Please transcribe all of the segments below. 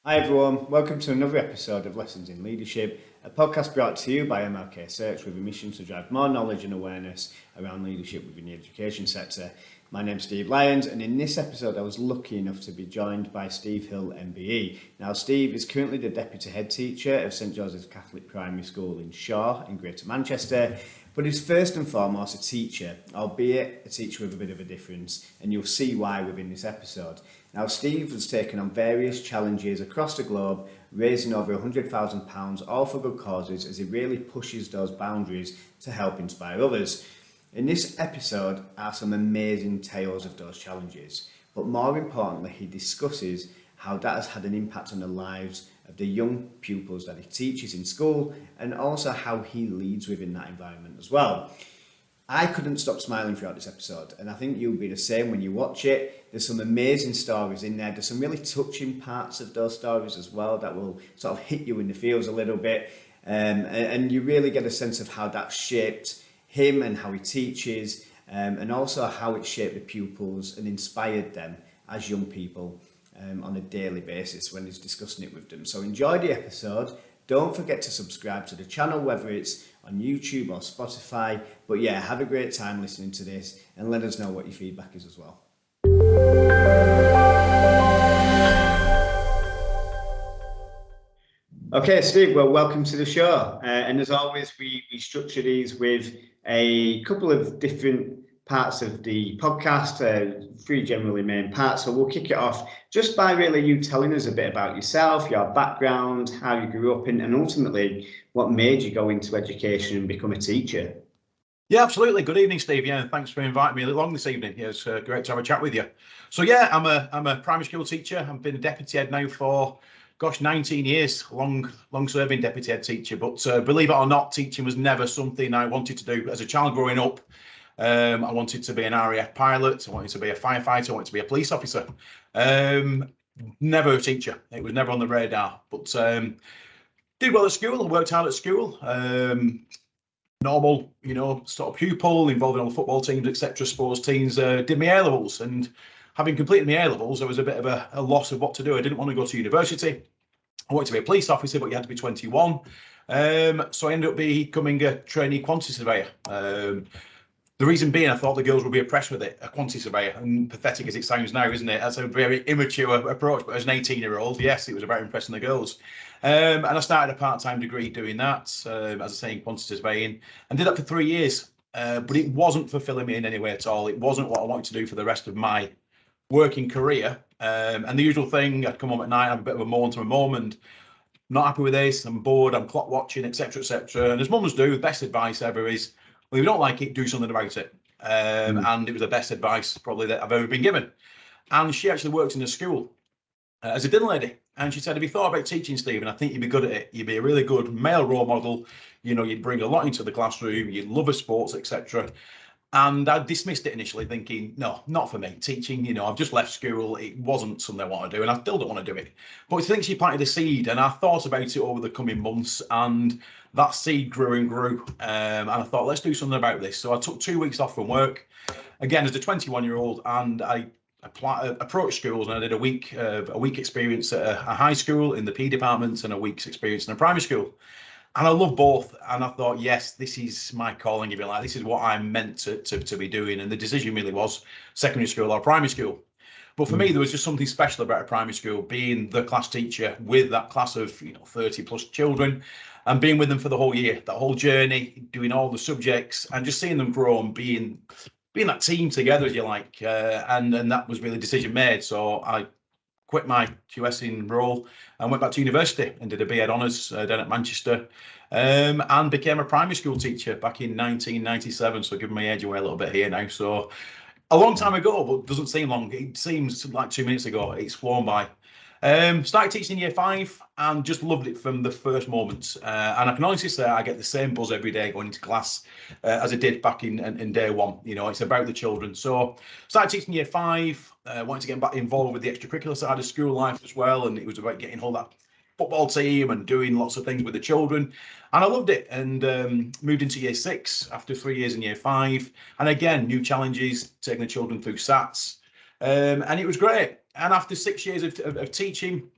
Hi everyone, welcome to another episode of Lessons in Leadership, a podcast brought to you by MLK Search with a mission to drive more knowledge and awareness around leadership within the education sector. My name's Steve Lyons, and in this episode I was lucky enough to be joined by Steve Hill MBE. Now Steve is currently the Deputy Head Teacher of St Joseph's Catholic Primary School in Shaw in Greater Manchester, but he's first and foremost a teacher, albeit a teacher with a bit of a difference, and you'll see why within this episode. Now, Steve has taken on various challenges across the globe, raising over £100,000, all for good causes, as he really pushes those boundaries to help inspire others. In this episode are some amazing tales of those challenges, but more importantly, he discusses how that has had an impact on the lives of the young pupils that he teaches in school, and also how he leads within that environment as well. I couldn't stop smiling throughout this episode, and I think you'll be the same when you watch it. There's some amazing stories in there. There's some really touching parts of those stories as well that will sort of hit you in the feels a little bit, and you really get a sense of how that shaped him and how he teaches, and also how it shaped the pupils and inspired them as young people on a daily basis when he's discussing it with them. So enjoy the episode. Don't forget to subscribe to the channel, whether it's on YouTube or Spotify. But yeah, have a great time listening to this, and let us know what your feedback is as well. Okay, Steve, well, welcome to the show. And as always, we structure these with a couple of different parts of the podcast, three generally main parts. So we'll kick it off just by really you telling us a bit about yourself, your background, how you grew up, and ultimately what made you go into education and become a teacher. Yeah, absolutely. Good evening, Steve. Yeah, thanks for inviting me along this evening. Yeah, it's great to have a chat with you. So yeah, I'm a primary school teacher. I've been a deputy head now for 19 years, long serving deputy head teacher. But believe it or not, teaching was never something I wanted to do as a child growing up. I wanted to be an RAF pilot. I wanted to be a firefighter. I wanted to be a police officer. Never a teacher. It was never on the radar. But did well at school. I worked hard at school. Normal, sort of pupil, involved in all the football teams, etc., sports teams. Did my A-levels, and having completed my A-levels, there was a bit of a loss of what to do. I didn't want to go to university. I wanted to be a police officer, but you had to be 21. So I ended up becoming a trainee quantity surveyor. The reason being, I thought the girls would be impressed with it, a quantity surveyor. And pathetic as it sounds now, isn't it? That's a very immature approach. But as an 18-year-old, yes, it was about impressing the girls. And I started a part-time degree doing that, as I say, in quantity surveying, and did that for 3 years. But it wasn't fulfilling me in any way at all. It wasn't what I wanted to do for the rest of my working career. And the usual thing, I'd come home at night, have a bit of a moan to my mum, and not happy with this, I'm bored, I'm clock watching, etc., etc. And as mums do, the best advice ever is, well, if you don't like it, do something about it. And it was the best advice probably that I've ever been given. And she actually worked in a school as a dinner lady. And she said, have you thought about teaching, Stephen? I think you'd be good at it. You'd be a really good male role model. You'd bring a lot into the classroom. You'd love the sports, etc. And I dismissed it initially, thinking, no, not for me. Teaching, I've just left school. It wasn't something I want to do, and I still don't want to do it. But I think she planted a seed, and I thought about it over the coming months, and that seed grew and grew. And I thought, let's do something about this. So I took 2 weeks off from work, again, as a 21-year-old, and I approached schools, and I did a week experience at a high school in the P department and a week's experience in a primary school. And I love both. And I thought, yes, this is my calling, if you like. This is what I'm meant to be doing. And the decision really was secondary school or primary school. But for me, there was just something special about a primary school, being the class teacher with that class of 30 plus children, and being with them for the whole year, that whole journey, doing all the subjects, and just seeing them grow and being that team together, as you like. And that was really a decision made. So I quit my QSing role and went back to university and did a BEd Honours down at Manchester, and became a primary school teacher back in 1997. So giving my age away a little bit here now. So a long time ago, but doesn't seem long. It seems like 2 minutes ago. It's flown by. Started teaching in year 5 and just loved it from the first moment. And I can honestly say I get the same buzz every day going into class as I did back in day 1. It's about the children. So started teaching year 5, wanted to get back involved with the extracurricular side of school life as well. And it was about getting hold of that football team and doing lots of things with the children. And I loved it, and moved into year 6 after 3 years in year 5. And again, new challenges, taking the children through SATs. And it was great. And after 6 years of teaching,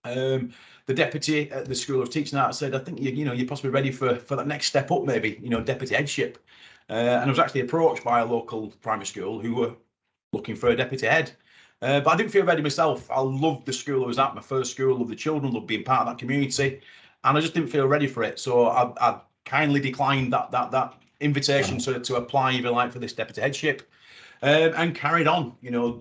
The deputy at the school I was teaching at said, I think you're possibly ready for that next step up, maybe, deputy headship. And I was actually approached by a local primary school who were looking for a deputy head. But I didn't feel ready myself. I loved the school I was at, my first school, loved the children, loved being part of that community. And I just didn't feel ready for it. So I kindly declined that invitation to apply, if you like, for this deputy headship. And carried on,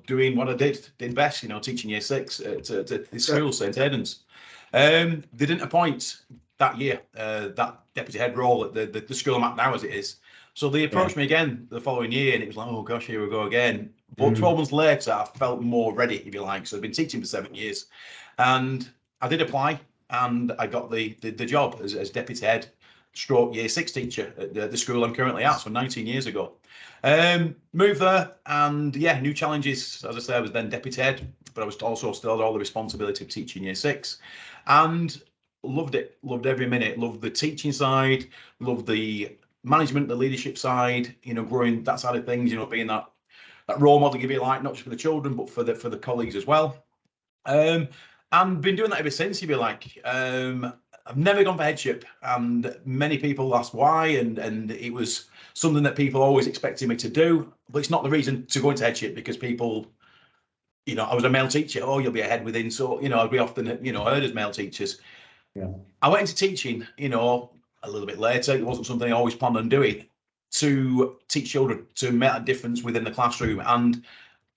doing what I did best, teaching year 6 at the school, St Aidan's. They didn't appoint that year that deputy head role at the school I'm at now, as it is. So they approached me again the following year, and it was like, oh gosh, here we go again. But 12 months later, I felt more ready, if you like. So I've been teaching for 7 years, and I did apply, and I got the job as deputy head stroke year 6 teacher at the school I'm currently at, so 19 years ago. Moved there, and yeah, new challenges. As I say, I was then deputy head, but I was also still had all the responsibility of teaching year 6, and loved it. Loved every minute. Loved the teaching side. Loved the management, the leadership side. Growing that side of things. Being that role model, if you like, not just for the children, but for the colleagues as well. And been doing that ever since, if you like. I've never gone for headship, and many people ask why, and it was something that people always expected me to do, but it's not the reason to go into headship, because people, I was a male teacher, oh, you'll be a head within, so, I'd be often, heard as male teachers. Yeah. I went into teaching, a little bit later. It wasn't something I always planned on doing, to teach children, to make a difference within the classroom, and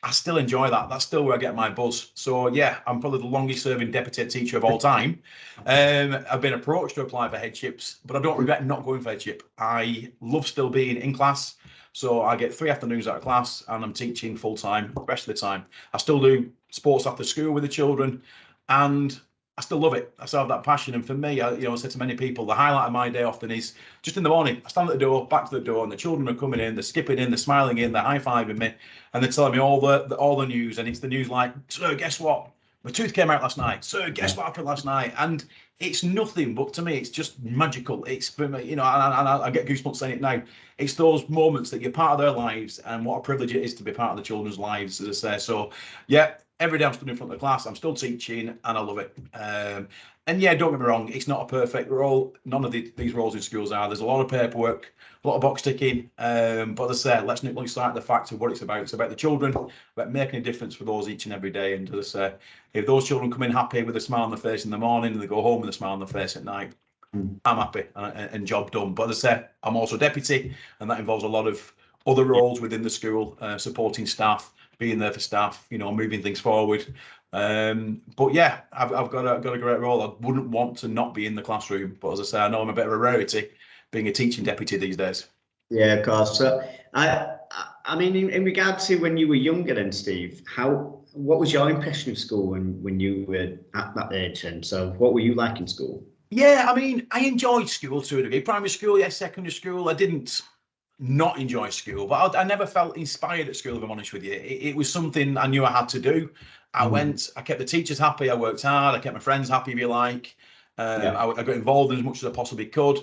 I still enjoy that. That's still where I get my buzz. So yeah, I'm probably the longest serving deputy teacher of all time. I've been approached to apply for headships, but I don't regret not going for headship. I love still being in class. So I get 3 afternoons out of class, and I'm teaching full time the rest of the time. I still do sports after school with the children, and I still love it. I still have that passion. And for me, I said to many people, the highlight of my day often is just in the morning. I stand at the door, back to the door, and the children are coming in, they're skipping in, they're smiling in, they're high-fiving me, and they're telling me all the news. And it's the news like, sir, guess what? My tooth came out last night. Sir, guess what happened last night? And it's nothing, but to me, it's just magical. It's for me, and I get goosebumps saying it now. It's those moments that you're part of their lives, and what a privilege it is to be part of the children's lives, as I say. So, yeah. Every day I'm stood in front of the class, I'm still teaching, and I love it. And yeah, don't get me wrong, it's not a perfect role. None of these roles in schools are. There's a lot of paperwork, a lot of box ticking. But as I say, let's not start the fact of what it's about. It's about the children, about making a difference for those each and every day. And as I say, if those children come in happy with a smile on their face in the morning, and they go home with a smile on their face at night, I'm happy and job done. But as I say, I'm also deputy, and that involves a lot of other roles within the school, supporting staff, being there for staff, moving things forward. But yeah, I've got a great role. I wouldn't want to not be in the classroom, but as I say, I know I'm a bit of a rarity being a teaching deputy these days. Yeah, of course. So I mean, in regard to when you were younger then, Steve, what was your impression of school when you were at that age? And so what were you like in school? Yeah, I mean, I enjoyed school to a degree. Primary school, yes, secondary school, I didn't not enjoy school, but I never felt inspired at school, if I'm honest with you. It was something I knew I had to do. I kept the teachers happy, I worked hard, I kept my friends happy, if you like. I got involved in as much as I possibly could.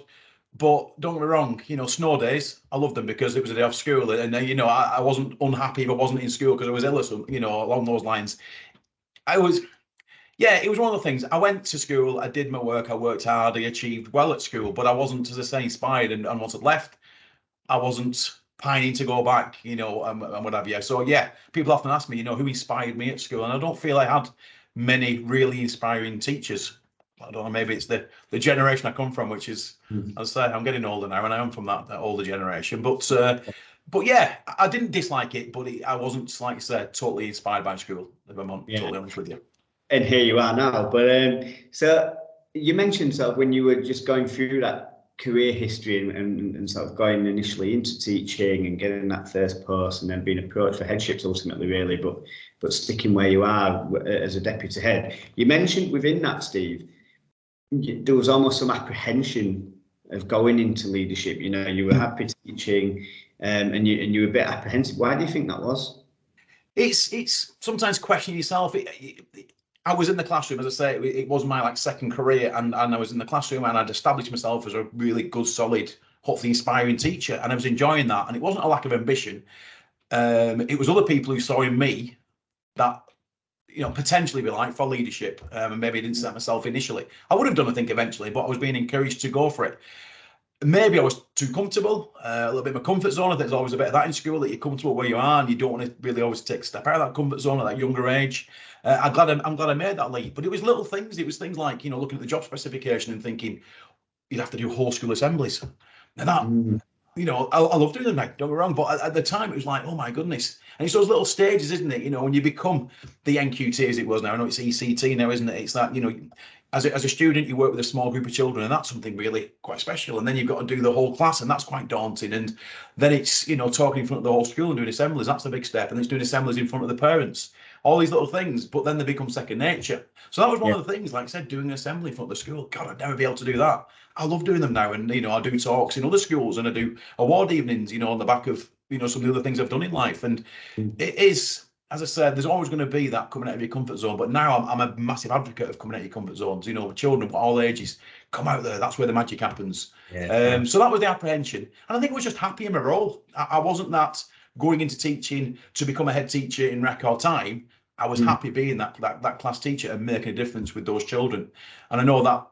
But don't get me wrong, snow days, I loved them because it was a day off school, and I wasn't unhappy if I wasn't in school because I was ill or something, along those lines. It was one of the things. I went to school, I did my work, I worked hard, I achieved well at school, but I wasn't, as I say, inspired, and once I'd left, I wasn't pining to go back, and what have you. So yeah, people often ask me, who inspired me at school, and I don't feel I had many really inspiring teachers. I don't know, maybe it's the generation I come from, which is, as I say, I'm getting older now, and I am from that older generation. But yeah, I didn't dislike it, but I wasn't, like I said, totally inspired by school, if I'm totally honest with you. And here you are now. But so you mentioned sort of when you were just going through that career history and sort of going initially into teaching and getting that first post and then being approached for headships ultimately, really, but sticking where you are as a deputy head. You mentioned within that, Steve, there was almost some apprehension of going into leadership. You were happy teaching, and you were a bit apprehensive. Why do you think that was? It's sometimes questioning yourself. I was in the classroom, as I say, it was my second career, and I was in the classroom, and I'd established myself as a really good, solid, hopefully inspiring teacher, and I was enjoying that. And it wasn't a lack of ambition. It was other people who saw in me that potentially be like for leadership. And maybe I didn't set myself initially. I would have done, I think, eventually, but I was being encouraged to go for it. Maybe I was too comfortable, a little bit of my comfort zone. I think there's always a bit of that in school, that you're comfortable where you are and you don't want to really always take a step out of that comfort zone at that younger age. I'm glad I made that leap. But it was little things. It was things like, looking at the job specification and thinking you'd have to do whole school assemblies. And that, I love doing them now, don't get me wrong. But at the time, it was like, oh my goodness. And it's those little stages, isn't it? When you become the NQT as it was now. I know it's ECT now, isn't it? It's that, as a student, you work with a small group of children, and that's something really quite special. And then you've got to do the whole class, and that's quite daunting. And then it's, talking in front of the whole school and doing assemblies. That's the big step. And it's doing assemblies in front of the parents, all these little things, but then they become second nature. So that was one of the things, like I said, doing an assembly in front of the school. God, I'd never be able to do that. I love doing them now. And, I do talks in other schools, and I do award evenings, on the back of, some of the other things I've done in life. And it is, as I said, there's always going to be that coming out of your comfort zone. But now I'm a massive advocate of coming out of your comfort zones. Children of all ages, come out there. That's where the magic happens. Yeah. So that was the apprehension. And I think I was just happy in my role. I wasn't that going into teaching to become a head teacher in record time. I was happy being that class teacher and making a difference with those children. And I know that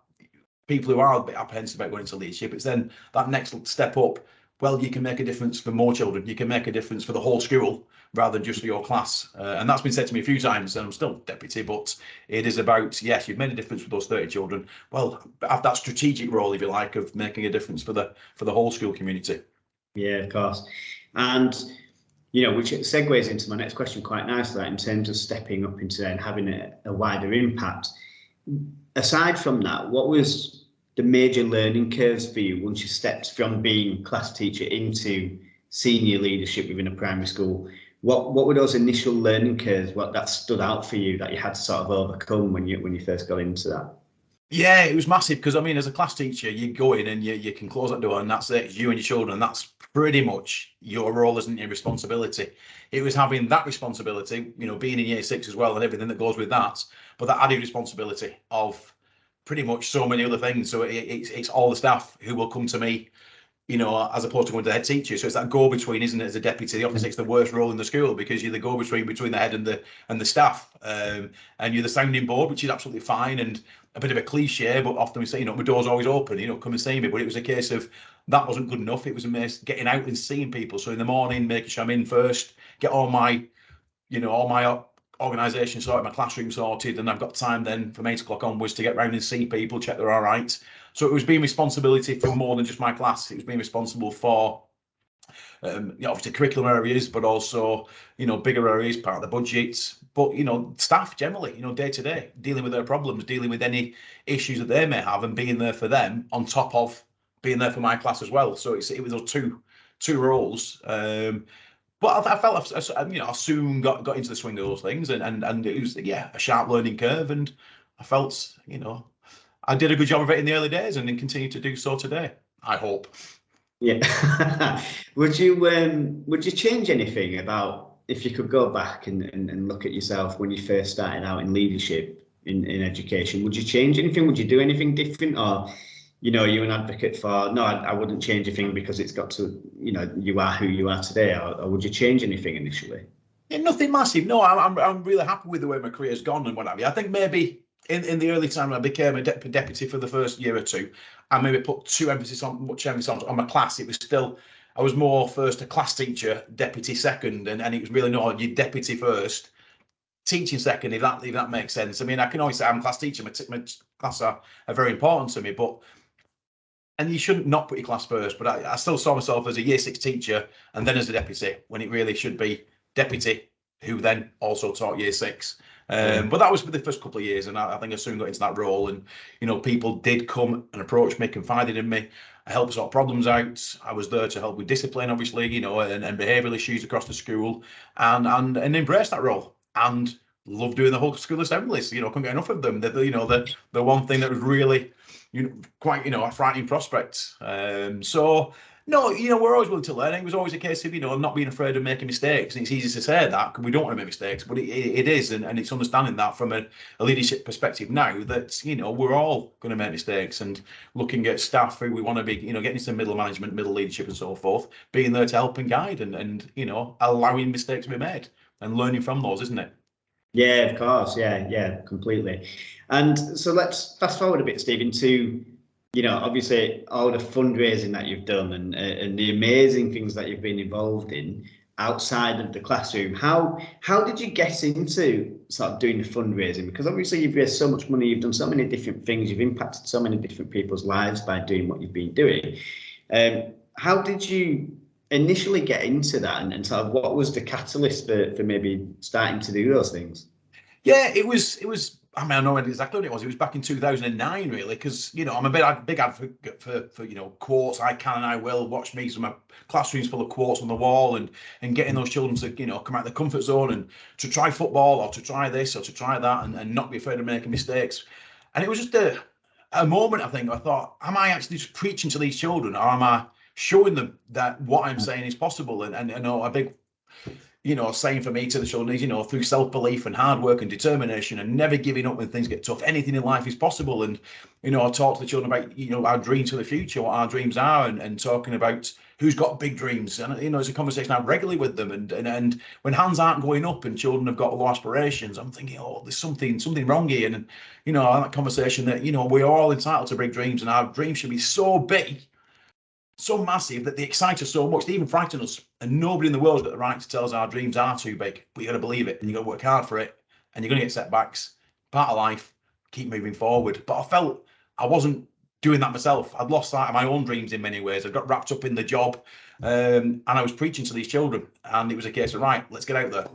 people who are a bit apprehensive about going into leadership, it's then that next step up. Well, you can make a difference for more children. You can make a difference for the whole school rather than just for your class. And that's been said to me a few times, and I'm still deputy, but it is about, yes, you've made a difference for those 30 children. Well, have that strategic role, if you like, of making a difference for the whole school community. Yeah, of course. And, which segues into my next question quite nicely, in terms of stepping up into and having a wider impact. Aside from that, what was the major learning curves for you once you stepped from being class teacher into senior leadership within a primary school? What were those initial learning curves, what that stood out for you that you had to sort of overcome when you first got into that? Yeah, it was massive, because as a class teacher, you go in and you can close that door, and that's it. It's you and your children, and that's pretty much your role, isn't your responsibility. It was having that responsibility, being in year 6 as well, and everything that goes with that, but that added responsibility of pretty much so many other things. So it's all the staff who will come to me, as opposed to going to the head teacher. So it's that go-between, isn't it? As a deputy, the office takes the worst role in the school, because you're the go-between between the head and the staff, and you're the sounding board, which is absolutely fine and a bit of a cliche. But often we say, my door's always open. Come and see me. But it was a case of that wasn't good enough. It was getting out and seeing people. So in the morning, making sure I'm in first, get all my organisation sorted, my classroom sorted, and I've got time then from 8 o'clock onwards to get round and see people, check they're all right. So it was being responsibility for more than just my class. It was being responsible for obviously curriculum areas, but also bigger areas, part of the budget, but staff generally, day to day, dealing with their problems, dealing with any issues that they may have, and being there for them on top of being there for my class as well. So it was those two roles. But I felt I soon got into the swing of those things, and it was a sharp learning curve, and I felt I did a good job of it in the early days, and then continue to do so today, I hope. Yeah. Would you change anything about, if you could go back and look at yourself when you first started out in leadership in education? Would you change anything? Would you do anything different? Or you're an advocate for, no, I wouldn't change anything because it's got to, you are who you are today, or would you change anything initially? Yeah, nothing massive. No, I'm really happy with the way my career's gone and what have you. I think maybe in the early time when I became a deputy for the first year or two, I maybe put much emphasis on my class. It was still, I was more first a class teacher, deputy second, and it was really not your deputy first, teaching second, if that makes sense. I mean, I can always say I'm a class teacher, my class are very important to me, but and you shouldn't not put your class first, but I still saw myself as a year 6 teacher and then as a deputy, when it really should be deputy who then also taught year 6. But that was for the first couple of years, and I think I soon got into that role, and people did come and approach me, confided in me. I helped sort problems out. I was there to help with discipline, obviously, and behavioural issues across the school, and embrace that role, and love doing the whole school assemblies. Couldn't get enough of them. The one thing that was really quite a frightening prospect. So no, we're always willing to learn. It was always a case of not being afraid of making mistakes. And it's easy to say that because we don't want to make mistakes, but it is, and it's understanding that from a leadership perspective now that we're all going to make mistakes, and looking at staff who we want to be getting into middle management, middle leadership, and so forth, being there to help and guide, and allowing mistakes to be made and learning from those, isn't it? Yeah, of course. Yeah, completely. And so let's fast forward a bit, Steve, into, obviously all the fundraising that you've done and the amazing things that you've been involved in outside of the classroom. How did you get into sort of doing the fundraising? Because obviously you've raised so much money, you've done so many different things, you've impacted so many different people's lives by doing what you've been doing. How did you initially get into that, and sort of what was the catalyst for maybe starting to do those things? Yeah, it was. I mean, I know exactly what it was. It was back in 2009, really, because I'm a big advocate for quotes. I can and I will. Watch me. So my classroom's full of quotes on the wall, and getting those children to come out of their comfort zone and to try football or to try this or to try that and not be afraid of making mistakes. And it was just a moment. I think I thought, am I actually just preaching to these children, or am I showing them that what I'm saying is possible? And a big saying for me to the children is, through self-belief and hard work and determination and never giving up when things get tough, anything in life is possible. And, I talk to the children about, our dreams for the future, what our dreams are, and talking about who's got big dreams. And, it's a conversation I have regularly with them. And when hands aren't going up and children have got low aspirations, I'm thinking, oh, there's something wrong here. And, that conversation that, we're all entitled to big dreams, and our dreams should be so big, so massive, that they excite us so much, they even frighten us. And nobody in the world's got the right to tell us our dreams are too big. But you got to believe it, and you got to work hard for it, and you're going to get setbacks. Part of life. Keep moving forward. But I felt I wasn't doing that myself. I'd lost sight of my own dreams in many ways. I got wrapped up in the job, and I was preaching to these children, and it was a case of, right, let's get out there.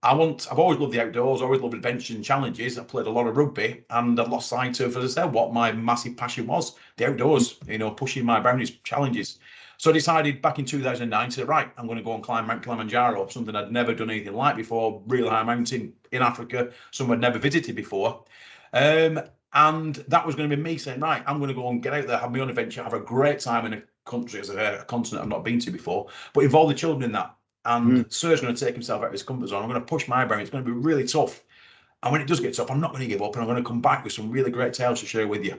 I've always loved the outdoors, always loved adventures and challenges. I played a lot of rugby, and I've lost sight of, as I said, what my massive passion was: the outdoors, pushing my boundaries, challenges. So I decided back in 2009 to, right, I'm going to go and climb Mount Kilimanjaro, something I'd never done anything like before, real high mountain in Africa, somewhere I'd never visited before. And that was going to be me saying, right, I'm going to go and get out there, have my own adventure, have a great time in a country, as a continent I've not been to before, but involve the children in that. And Sir's going to take himself out of his comfort zone. I'm going to push my boundaries. It's going to be really tough. And when it does get tough, I'm not going to give up, and I'm going to come back with some really great tales to share with you.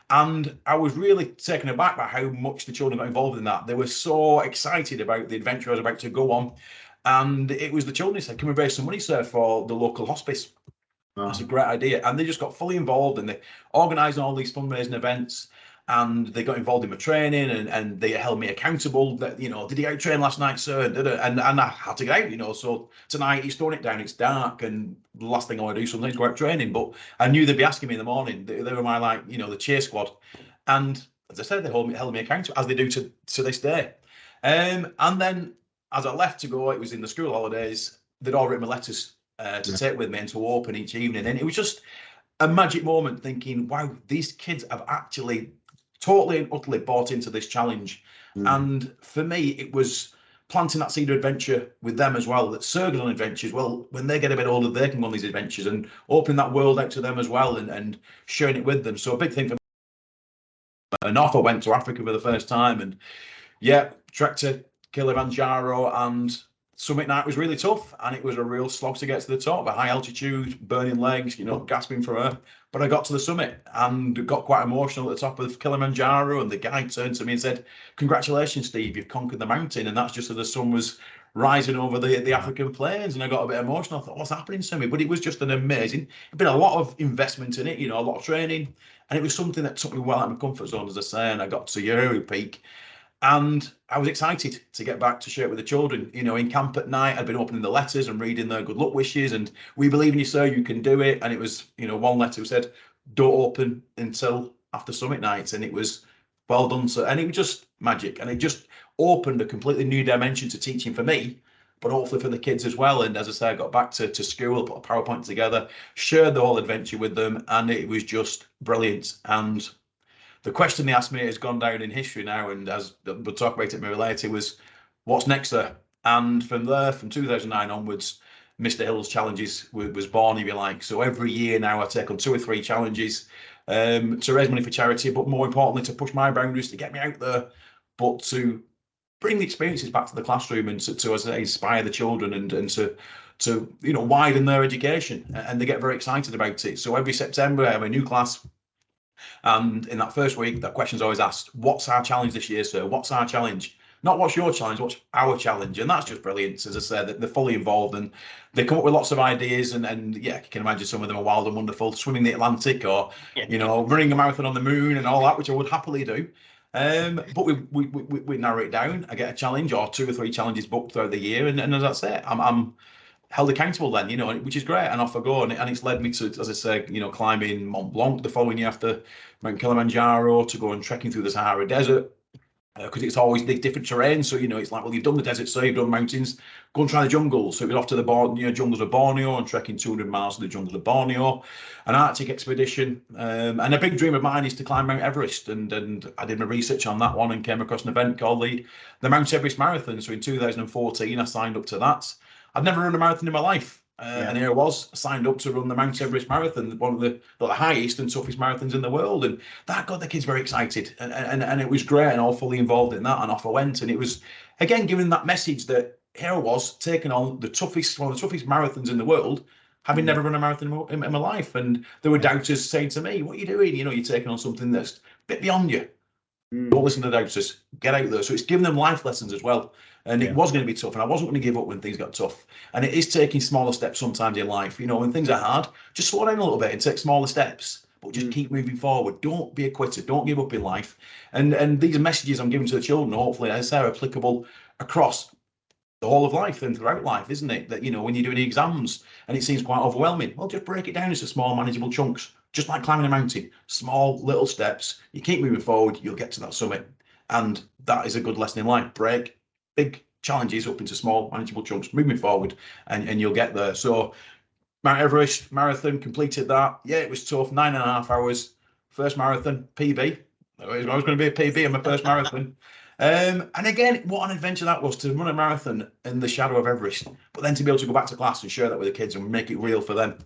And I was really taken aback by how much the children got involved in that. They were so excited about the adventure I was about to go on. And it was the children who said, can we raise some money, sir, for the local hospice? That's a great idea. And they just got fully involved, and they organised all these fundraising events. And they got involved in my training, and they held me accountable. That, did you out train last night, sir? And I had to get out, So tonight he's throwing it down. It's dark, and the last thing I want to do sometimes is go out training. But I knew they'd be asking me in the morning. They were my the cheer squad. And as I said, they held me accountable, as they do to this day. And then as I left to go, it was in the school holidays. They'd all written me letters to take with me and to open each evening, and it was just a magic moment. Thinking, wow, these kids have actually totally and utterly bought into this challenge. And for me, it was planting that seed of adventure with them as well, that Sir goes on adventures. Well, when they get a bit older, they can go on these adventures, and opening that world out to them as well, and sharing it with them. So a big thing for me. And off I went to Africa for the first time, and trekked to Kilimanjaro, and summit night was really tough, and it was a real slog to get to the top, a high altitude, burning legs, gasping for air. But I got to the summit and got quite emotional at the top of Kilimanjaro, and the guide turned to me and said, congratulations, Steve, you've conquered the mountain. And that's just as the sun was rising over the African plains, and I got a bit emotional. I thought, what's happening to me? But it was just an amazing, it'd been a lot of investment in it, a lot of training, and it was something that took me well out of my comfort zone, as I say, and I got to Yuri Peak. And I was excited to get back to share it with the children. In camp at night, I'd been opening the letters and reading their good luck wishes, and we believe in you, sir, you can do it. And it was, one letter said, don't open until after summit night. And it was, well done, sir. And it was just magic. And it just opened a completely new dimension to teaching for me, but hopefully for the kids as well. And as I say, I got back to school, put a PowerPoint together, shared the whole adventure with them, and it was just brilliant. And the question they asked me has gone down in history now, and as we'll talk about it maybe later, was, what's next, sir? And from there, from 2009 onwards, Mr. Hill's Challenges was born, if you like. So every year now I take on 2 or 3 challenges to raise money for charity, but more importantly, to push my boundaries, to get me out there, but to bring the experiences back to the classroom, and to as I say, inspire the children, and to widen their education. And they get very excited about it. So every September I have a new class. And in that first week, that question's always asked, what's our challenge this year, sir? What's our challenge? not what's your challenge, what's our challenge. And that's just brilliant. As I said, they're fully involved and they come up with lots of ideas. And yeah, you can imagine some of them are wild and wonderful, swimming the Atlantic or, running a marathon on the moon and all that, which I would happily do. But we narrow it down. I get a challenge or 2 or 3 challenges booked throughout the year. And as I say, I'm held accountable then, which is great. And off I go. And it's led me to, as I say, climbing Mont Blanc the following year after Mount Kilimanjaro, to go and trekking through the Sahara Desert. Because it's always different terrain, so it's like, well, you've done the desert, so you've done mountains, go and try the jungles. So it was off to the jungles of Borneo and trekking 200 miles to the jungles of Borneo, an Arctic expedition, and a big dream of mine is to climb Mount Everest. And I did my research on that one and came across an event called the Mount Everest Marathon. So in 2014, I signed up to that. I'd never run a marathon in my life. And here I was, signed up to run the Mount Everest Marathon, one of the highest and toughest marathons in the world. And that got the kids very excited. And it was great, and all fully involved in that. And off I went. And it was, again, giving that message that here I was, taking on one of the toughest marathons in the world, having never run a marathon in my life. And there were doubters saying to me, what are you doing? You're taking on something that's a bit beyond you. Don't listen to the doubters. Get out there. So it's giving them life lessons as well. And it was going to be tough, and I wasn't going to give up when things got tough. And it is taking smaller steps sometimes in life. When things are hard, just slow down a little bit and take smaller steps, but just keep moving forward. Don't be a quitter. Don't give up in life. And these messages I'm giving to the children, hopefully, as I say, are applicable across the whole of life and throughout life, isn't it? That, when you're doing exams and it seems quite overwhelming, well, just break it down into small, manageable chunks. Just like climbing a mountain, small little steps. You keep moving forward, you'll get to that summit. And that is a good lesson in life. Break big challenges up into small, manageable chunks, moving forward, and you'll get there. So Mount Everest Marathon, completed that. Yeah, it was tough, 9.5 hours. First marathon, PB. I was going to be a PB in my first marathon. And again, what an adventure that was, to run a marathon in the shadow of Everest, but then to be able to go back to class and share that with the kids and make it real for them.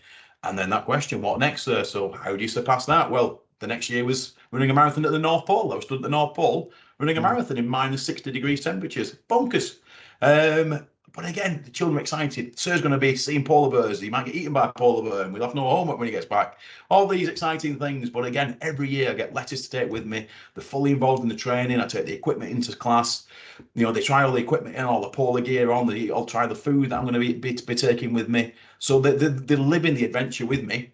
And then that question, what next, sir? So how do you surpass that? Well, the next year was running a marathon at the North Pole. I was stood at the North Pole running a marathon in minus 60 degrees temperatures. Bonkers. But again, the children are excited. Sir's going to be seeing polar bears. He might get eaten by a polar bear and we'll have no homework when he gets back. All these exciting things. But again, every year I get letters to take with me. They're fully involved in the training. I take the equipment into class. They try all the equipment and all the polar gear on. I'll try the food that I'm going to be taking with me. So they're living the adventure with me.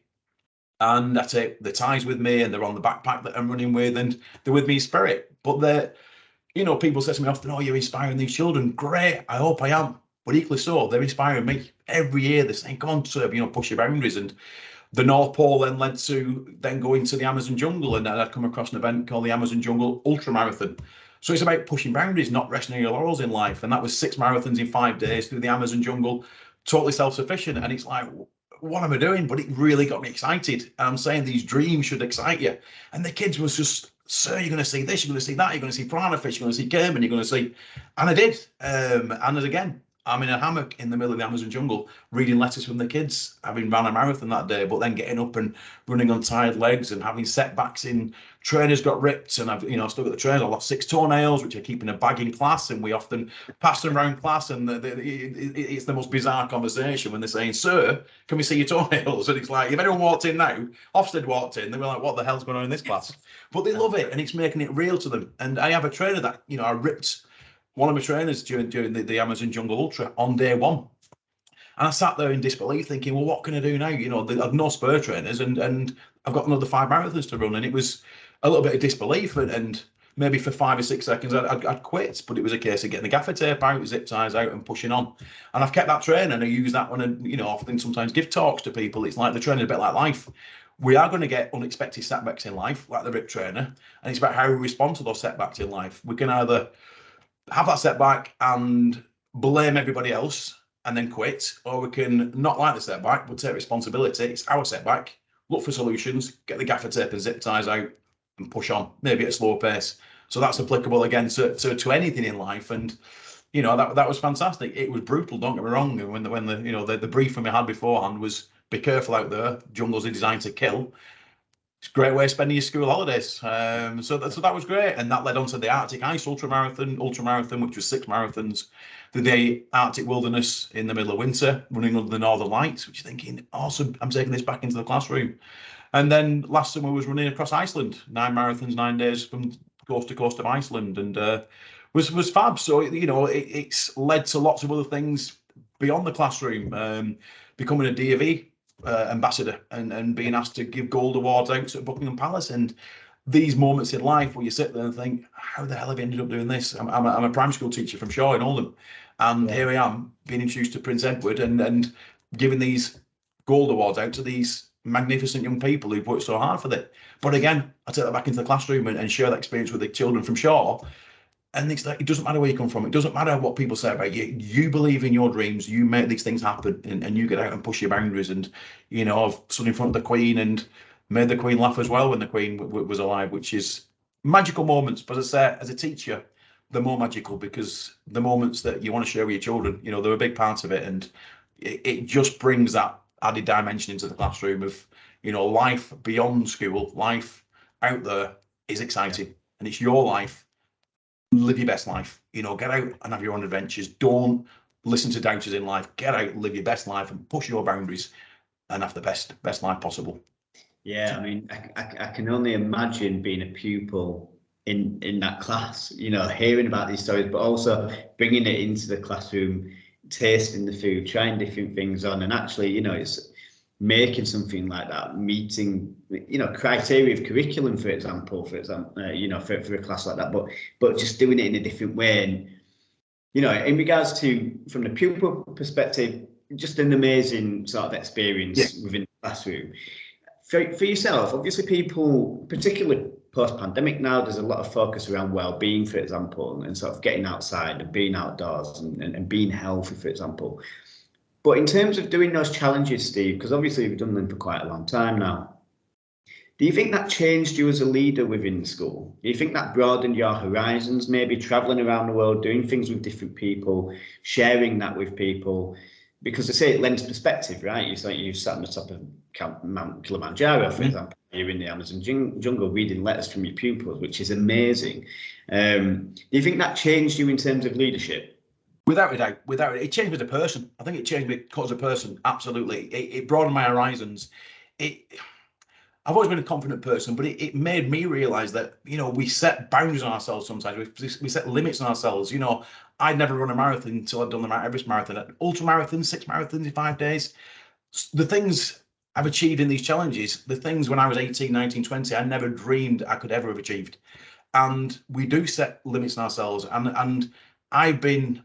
And I take the ties with me, and they're on the backpack that I'm running with, and they're with me in spirit. But they're, people say to me often, oh, you're inspiring these children. Great, I hope I am. But equally so, they're inspiring me. Every year they're saying, come on, sir, push your boundaries. And the North Pole then led to then going to the Amazon jungle, and I'd come across an event called the Amazon Jungle Ultra Marathon. So it's about pushing boundaries, not resting on your laurels in life. And that was 6 marathons in 5 days through the Amazon jungle, totally self-sufficient. And it's like, what am I doing? But it really got me excited. And I'm saying these dreams should excite you. And the kids was just, sir, you're going to see this, you're going to see that, you're going to see piranha fish, you're going to see caiman, you're going to see. And I did. And as again, I'm in a hammock in the middle of the Amazon jungle reading letters from the kids, having ran a marathon that day, but then getting up and running on tired legs and having setbacks in trainers got ripped, and I've still got the trainers. I lost 6 toenails, which I keep in a bag in class, and we often pass them around class, and it's the most bizarre conversation when they're saying, sir, can we see your toenails? And it's like, if anyone walked in now, Ofsted walked in, they were like, what the hell's going on in this class? But they love it, and it's making it real to them. And I have a trainer that, I ripped one of my trainers during the Amazon Jungle Ultra on day 1. And I sat there in disbelief thinking, well, what can I do now? I've no spur trainers, and I've got another 5 marathons to run. And it was a little bit of disbelief, and maybe for 5 or 6 seconds I'd quit. But it was a case of getting the gaffer tape out, zip ties out, and pushing on. And I've kept that trainer, and I use that one, and often sometimes give talks to people. It's like the training, a bit like life. We are going to get unexpected setbacks in life, like the RIP trainer, and it's about how we respond to those setbacks in life. We can either have that setback and blame everybody else and then quit, or we can not like the setback but take responsibility. It's our setback, look for solutions, get the gaffer tape and zip ties out and push on, maybe at a slower pace. So that's applicable again to anything in life. And that was fantastic. It was brutal, don't get me wrong. And when the briefing we had beforehand was, be careful out there, jungles are designed to kill. It's a great way of spending your school holidays. So that was great. And that led on to the Arctic Ice Ultra Marathon, which was 6 marathons. The Arctic Wilderness in the middle of winter, running under the Northern Lights, which you're thinking, awesome, I'm taking this back into the classroom. And then last summer was running across Iceland, 9 marathons, 9 days from coast to coast of Iceland. And was fab. So it's led to lots of other things beyond the classroom, becoming a D.A.V. Ambassador and being asked to give gold awards out at Buckingham Palace, and these moments in life where you sit there and think, how the hell have you ended up doing this? I'm a primary school teacher from Shaw in Oldham, and here I am being introduced to Prince Edward and giving these gold awards out to these magnificent young people who've worked so hard for it. But again, I take that back into the classroom and share that experience with the children from Shaw. And it's like, it doesn't matter where you come from. It doesn't matter what people say about you. You believe in your dreams. You make these things happen, and you get out and push your boundaries. And I've stood in front of the Queen and made the Queen laugh as well when the Queen was alive, which is magical moments. But as I say, as a teacher, they're more magical because the moments that you want to share with your children, they're a big part of it, and it just brings that added dimension into the classroom of life beyond school. Life out there is exciting, and it's your life. Live your best life. Get out and have your own adventures. Don't listen to doubters in life. Get out, live your best life, and push your boundaries, and have the best life possible. Yeah, I mean, I can only imagine being a pupil in that class. Hearing about these stories, but also bringing it into the classroom, tasting the food, trying different things on, and actually, it's making something like that, meeting, criteria of curriculum, for example, for a class like that, but just doing it in a different way. And, in regards to, from the pupil perspective, just an amazing sort of experience within the classroom. For yourself, obviously people, particularly post-pandemic now, there's a lot of focus around well-being, for example, and sort of getting outside and being outdoors and being healthy, for example. But in terms of doing those challenges, Steve, because obviously you've done them for quite a long time now, do you think that changed you as a leader within the school? Do you think that broadened your horizons, maybe traveling around the world, doing things with different people, sharing that with people? Because I say it lends perspective, right? You sat on the top of Mount Kilimanjaro, for example. You're in the Amazon jungle reading letters from your pupils, which is amazing. Do you think that changed you in terms of leadership? Without a doubt, it changed me as a person. I think it changed me as a person. Absolutely, it broadened my horizons. I've always been a confident person, but it made me realise that we set boundaries on ourselves sometimes. We set limits on ourselves. I'd never run a marathon until I'd done the Mount Everest marathon, an ultra marathon, 6 marathons in 5 days. The things I've achieved in these challenges, the things when I was 18, 19, 20, I never dreamed I could ever have achieved. And we do set limits on ourselves. And I've been.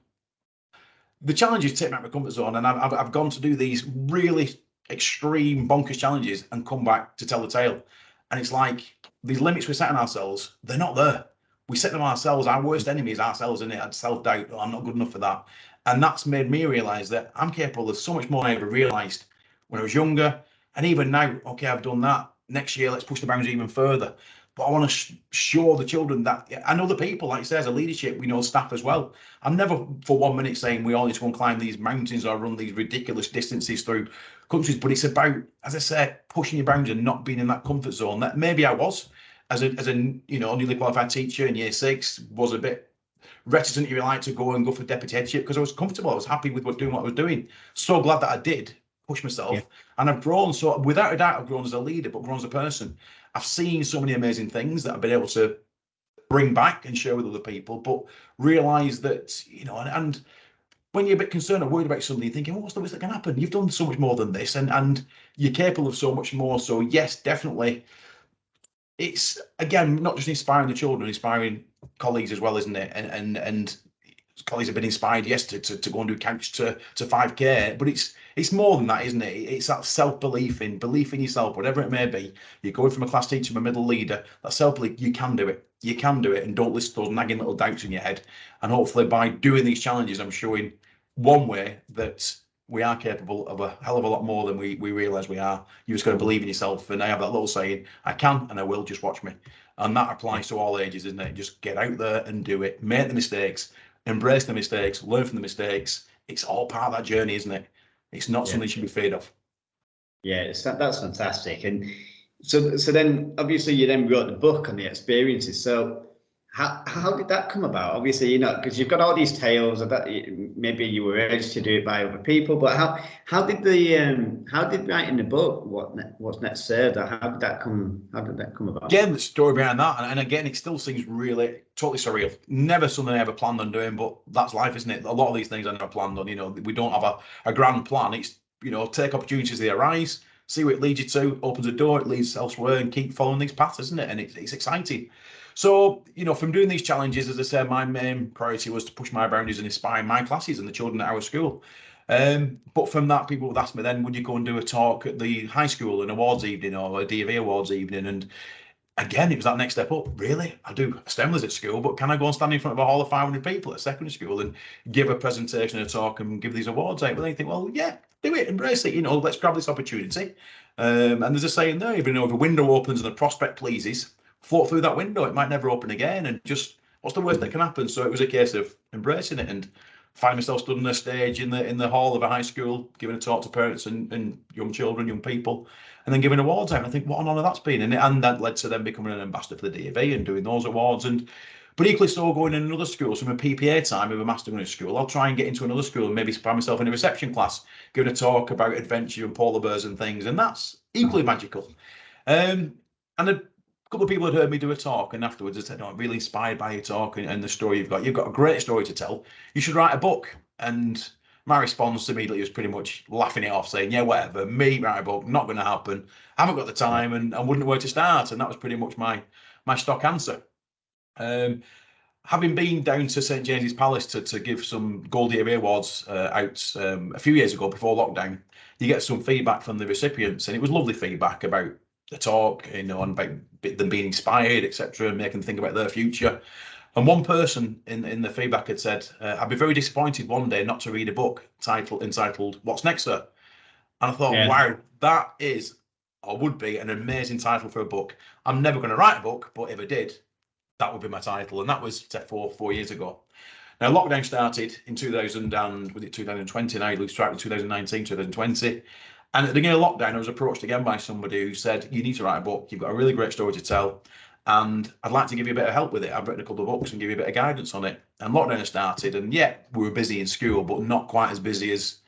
The challenges take me out of my comfort zone, and I've gone to do these really extreme bonkers challenges and come back to tell the tale. And it's like these limits we're setting ourselves, they're not there. We set them ourselves. Our worst enemy is ourselves, and it had self-doubt. I'm not good enough for that. And that's made me realize that I'm capable of so much more than I ever realized when I was younger. And even now, okay, I've done that. Next year, let's push the boundaries even further. But I want to show the children that, and other people, like you say, as a leadership, we know staff as well. I'm never for 1 minute saying we all need to go and climb these mountains or run these ridiculous distances through countries, but it's about, as I said, pushing your boundaries and not being in that comfort zone. That maybe I was, as a newly qualified teacher in year 6, was a bit reticent, if you like, to go for deputy headship because I was comfortable. I was happy with doing what I was doing. So glad that I did push myself, and I've grown. So without a doubt, I've grown as a leader, but grown as a person. I've seen so many amazing things that I've been able to bring back and share with other people, but realize that, and when you're a bit concerned or worried about something, you're thinking, what's the worst that can happen? You've done so much more than this, and you're capable of so much more. So yes, definitely. It's, again, not just inspiring the children, inspiring colleagues as well, isn't it? And colleagues have been inspired, yes, to go and do couch to 5K, but it's more than that, isn't it? It's that self-belief belief in yourself, whatever it may be. You're going from a class teacher to a middle leader, that self-belief, you can do it. You can do it, and don't listen to those nagging little doubts in your head. And hopefully by doing these challenges, I'm showing one way that we are capable of a hell of a lot more than we realise we are. You just got to believe in yourself. And I have that little saying, I can and I will, just watch me. And that applies to all ages, isn't it? Just get out there and do it. Make the mistakes, embrace the mistakes, learn from the mistakes. It's all part of that journey, isn't it? It's not something you should be afraid of. Yeah, that's fantastic. And so then obviously you then wrote the book on the experiences. So how did that come about? Obviously, you know, because you've got all these tales of that. Maybe you were urged to do it by other people, but how did writing the book, what's next served, or how did that come about? Again, the story behind that, and again, it still seems really totally surreal. Never something I ever planned on doing, but that's life, isn't it? A lot of these things I never planned on. You know, we don't have a grand plan. It's, you know, take opportunities as they arise, see what it leads you to, opens a door, it leads elsewhere, and keep following these paths, isn't it? And it's exciting. So, you know, from doing these challenges, as I said, my main priority was to push my boundaries and inspire my classes and the children at our school. But from that, people would ask me then, would you go and do a talk at the high school, an awards evening or a DV awards evening? And again, it was that next step up. Really, I do assemblies at school, but can I go and stand in front of a hall of 500 people at secondary school and give a presentation, a talk, and give these awards out? Well, they think, well, yeah, do it, embrace it. You know, let's grab this opportunity. And there's a saying there, even though if a window opens and the prospect pleases, float through that window. It might never open again. And just what's the worst that can happen? So it was a case of embracing it and find myself stood on a stage in the hall of a high school, giving a talk to parents and young children, young people, and then giving awards out. And I think what an honour that's been. And that led to them becoming an ambassador for the DV and doing those awards. But equally so, going in another school, so from a PPA time of a master English school, I'll try and get into another school and maybe find myself in a reception class, giving a talk about adventure and polar bears and things. And that's equally magical. And a couple of people had heard me do a talk, and afterwards I said, no, I'm really inspired by your talk and the story you've got. You've got a great story to tell. You should write a book. And my response immediately was pretty much laughing it off, saying, yeah, whatever, me write a book, not going to happen. I haven't got the time and I wouldn't know where to start. And that was pretty much my stock answer. Having been down to St James's Palace to give some Gold Era awards out a few years ago before lockdown, you get some feedback from the recipients, and it was lovely feedback about the talk, you know, and about them being inspired, etc., and making them think about their future. And one person in the feedback had said, I'd be very disappointed one day not to read a book entitled What's Next, Sir? And I thought, wow, that is, or would be, an amazing title for a book. I'm never going to write a book, but if I did, that would be my title. And that was four years ago. Now, lockdown started in 2020, now you lose track, in 2019, 2020. And at the beginning of lockdown, I was approached again by somebody who said, you need to write a book. You've got a really great story to tell, and I'd like to give you a bit of help with it. I've written a couple of books and give you a bit of guidance on it. And lockdown has started, and yeah, we were busy in school, but not quite as busy as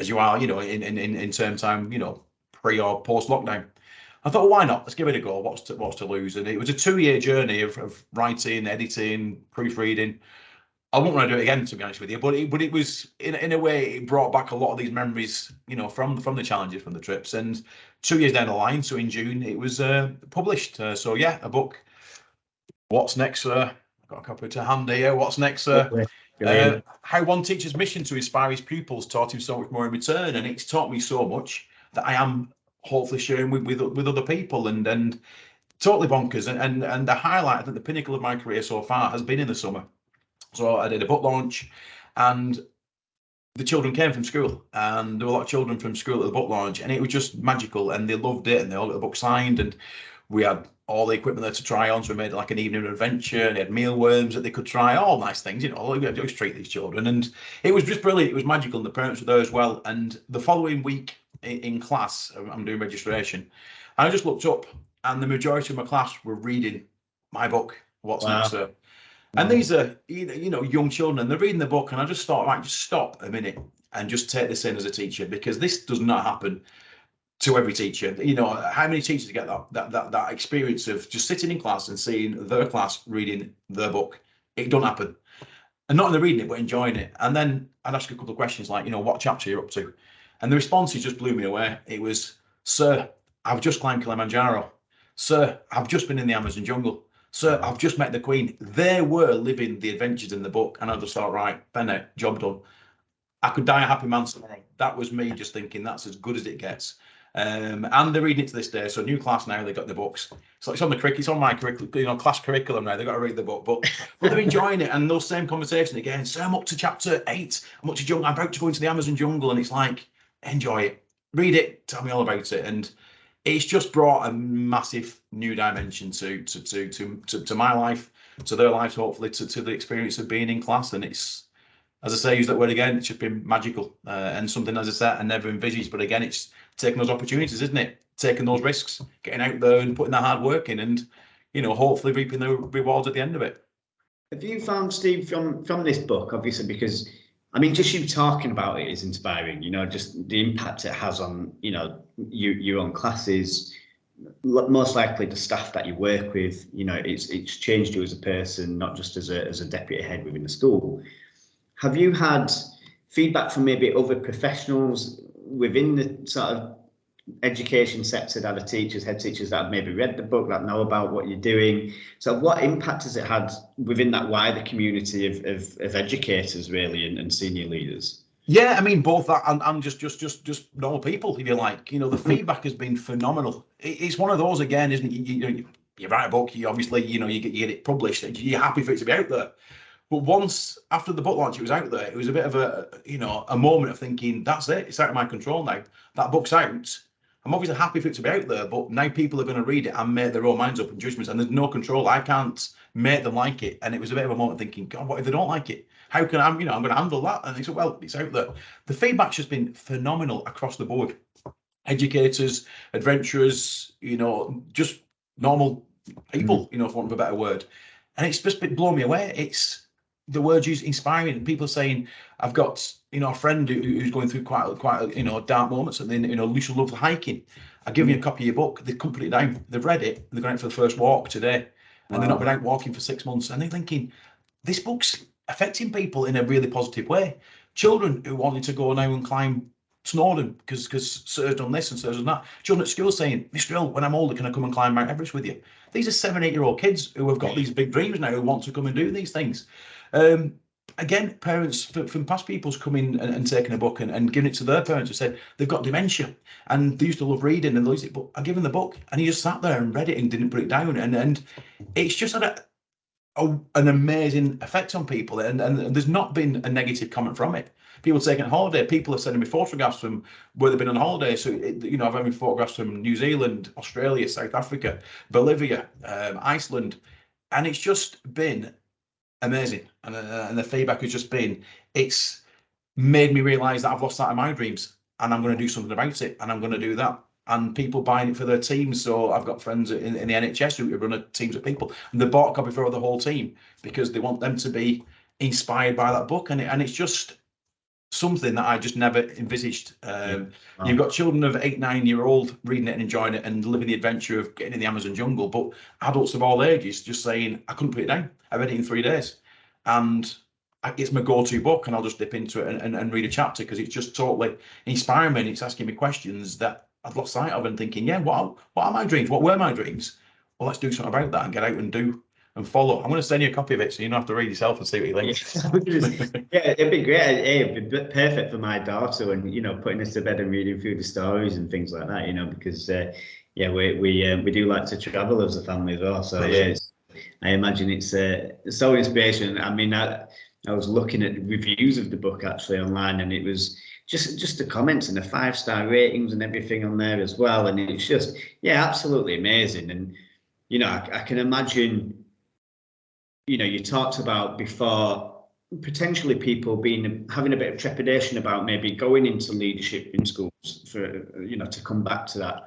you are, you know, in term time, you know, pre or post lockdown. I thought, well, why not? Let's give it a go. What's to lose? And it was a 2-year journey of writing, editing, proofreading. I won't want to do it again, to be honest with you, but it was in a way, it brought back a lot of these memories, you know, from the challenges, from the trips. And 2 years down the line, so in June, it was published. So yeah, a book. What's next, sir? I've got a copy to hand here. What's next, sir? How one teacher's mission to inspire his pupils taught him so much more in return, and it's taught me so much that I am hopefully sharing with other people, and totally bonkers. And the highlight, I think the pinnacle of my career so far has been in the summer. So I did a book launch, and the children came from school, and there were a lot of children from school at the book launch, and it was just magical, and they loved it, and they all got the book signed, and we had all the equipment there to try on. So we made like an evening adventure, and they had mealworms that they could try, all nice things, you know, we had to treat these children. And it was just brilliant. It was magical, and the parents were there as well. And the following week in class, I'm doing registration, and I just looked up, and the majority of my class were reading my book, What's Next, Sir? And these are, you know, young children, and they're reading the book, and I just thought, right, just stop a minute and just take this in as a teacher, because this does not happen to every teacher. You know, how many teachers get that experience of just sitting in class and seeing their class reading their book? It don't happen. And not only reading it, but enjoying it. And then I'd ask a couple of questions like, you know, what chapter you're up to? And the responses just blew me away. It was, sir, I've just climbed Kilimanjaro. Sir, I've just been in the Amazon jungle. Sir, I've just met the Queen. They were living the adventures in the book. And I just thought, right, Bennett, job done. I could die a happy man tomorrow. That was me just thinking that's as good as it gets. And they're reading it to this day. So new class now, they got the books. So it's on the it's on my curriculum, you know, class curriculum now. They've got to read the book, but they're enjoying it. And those same conversations again. So I'm up to chapter 8. I'm up to jungle. I'm about to go into the Amazon jungle, and it's like, enjoy it, read it, tell me all about it. And it's just brought a massive new dimension to my life, to their lives, hopefully, to the experience of being in class. And it's, as I say, use that word again, it's just been magical, and something, as I said, I never envisaged. But again, it's taking those opportunities, isn't it? Taking those risks, getting out there and putting that hard work in, and, you know, hopefully reaping the rewards at the end of it. Have you found, Steve, from this book, obviously, because I mean, just you talking about it is inspiring, just the impact it has on, your own classes, most likely the staff that you work with, it's changed you as a person, not just as a deputy head within the school. Have you had feedback from maybe other professionals within the sort of education sector, that are teachers, head teachers that have maybe read the book, that know about what you're doing? So what impact has it had within that wider community of educators, really, and senior leaders? Yeah, I mean, both that and just normal people, if you like. The feedback has been phenomenal. It's one of those, again, isn't it? You write a book, you obviously, you get it published, and you're happy for it to be out there. But once after the book launch, it was out there, it was a bit of a moment of thinking, that's it, it's out of my control now. That book's out. I'm obviously happy for it to be out there, but now people are going to read it and make their own minds up and judgments, and there's no control. I can't make them like it. And it was a bit of a moment thinking, God, what if they don't like it? How can I'm going to handle that? And they said, well, it's out there. The feedback's just been phenomenal across the board. Educators, adventurers, just normal people, for want of a better word. And it's just been blown me away. It's the words used, inspiring. People saying, I've got, a friend who's going through quite dark moments, and then, Lucia loves hiking. I give you a copy of your book. They couldn't put it down. They've read it. They're going out for the first walk today, and they've not been out walking for 6 months. And they're thinking, this book's affecting people in a really positive way. Children who wanted to go now and climb Snowdon because Sir's done this and Sir's done that. Children at school saying, Mr. Hill, when I'm older, can I come and climb Mount Everest with you? These are 7, 8-year-old kids who have got these big dreams now, who want to come and do these things. Again, parents from past people's coming and taking a book and giving it to their parents who said they've got dementia and they used to love reading, and they used it, but I give him the book and he just sat there and read it and didn't put it down, and it's just had an amazing effect on people, and there's not been a negative comment from it. People taking a holiday, people are sending me photographs from where they've been on holiday. So I've had photographs from New Zealand, Australia, South Africa, Bolivia, Iceland, and it's just been amazing. And the feedback has just been, it's made me realize that I've lost sight of my dreams, and I'm going to do something about it, and I'm going to do that. And people buying it for their teams. So I've got friends in the NHS who run teams of people, and they bought a copy for the whole team because they want them to be inspired by that book. And it's just something that I just never envisaged. You've got children of 8, 9-year-old reading it and enjoying it and living the adventure of getting in the Amazon jungle, but adults of all ages just saying, I couldn't put it down. I read it in 3 days, and it's my go-to book, and I'll just dip into it and read a chapter because it's just totally inspiring me. And it's asking me questions that I've lost sight of, and thinking, yeah, what are my dreams? What were my dreams? Well, let's do something about that and get out and do and follow. I'm going to send you a copy of it so you don't have to read yourself and see what you think. Yeah, it'd be great. It'd be perfect for my daughter, and putting us to bed and reading through the stories and things like that. Because we do like to travel as a family as well. So yeah, I imagine it's so inspirational. I mean, I was looking at reviews of the book actually online, and it was just the comments and the 5-star ratings and everything on there as well. And it's just, yeah, absolutely amazing. And, I can imagine, you talked about before, potentially people having a bit of trepidation about maybe going into leadership in schools for, to come back to that.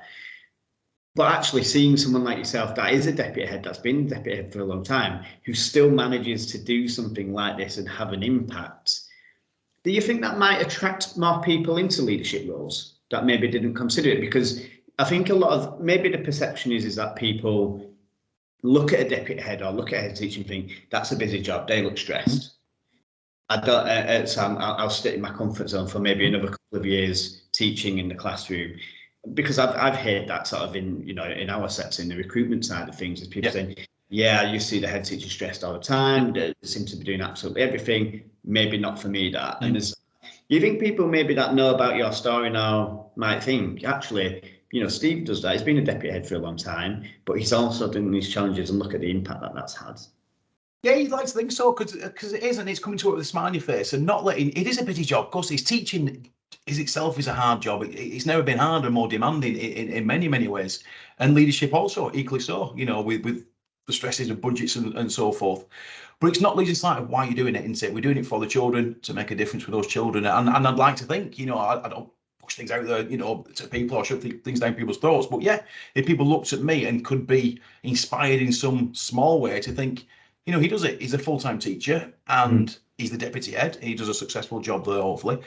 But actually seeing someone like yourself that is a deputy head, that's been deputy head for a long time, who still manages to do something like this and have an impact, do you think that might attract more people into leadership roles that maybe didn't consider it? Because I think a lot of, maybe the perception is that people look at a deputy head or look at a head teacher and think, that's a busy job, they look stressed. I don't, so I'll sit in my comfort zone for maybe another couple of years teaching in the classroom. Because I've heard that sort of in our sector, in the recruitment side of things, is people saying, yeah, you see the head teacher stressed all the time, they seem to be doing absolutely everything, maybe not for me that. And you think people maybe that know about your story now might think, actually, Steve does that, he's been a deputy head for a long time, but he's also doing these challenges, and look at the impact that that's had. Yeah, you'd like to think so, because it is, and it's coming to it with a smile on your face and not letting, it is a busy job. Of course, it's teaching itself is a hard job. It's never been harder, more demanding in many, many ways. And leadership also, equally so, with the stresses of budgets and so forth. But it's not losing sight of why you're doing it, isn't it? We're doing it for the children, to make a difference for those children. And I'd like to think, I don't push things out there, to people or shove things down people's throats. But yeah, if people looked at me and could be inspired in some small way to think, You know, he does it. He's a full-time teacher and he's the deputy head. He does a successful job there, hopefully.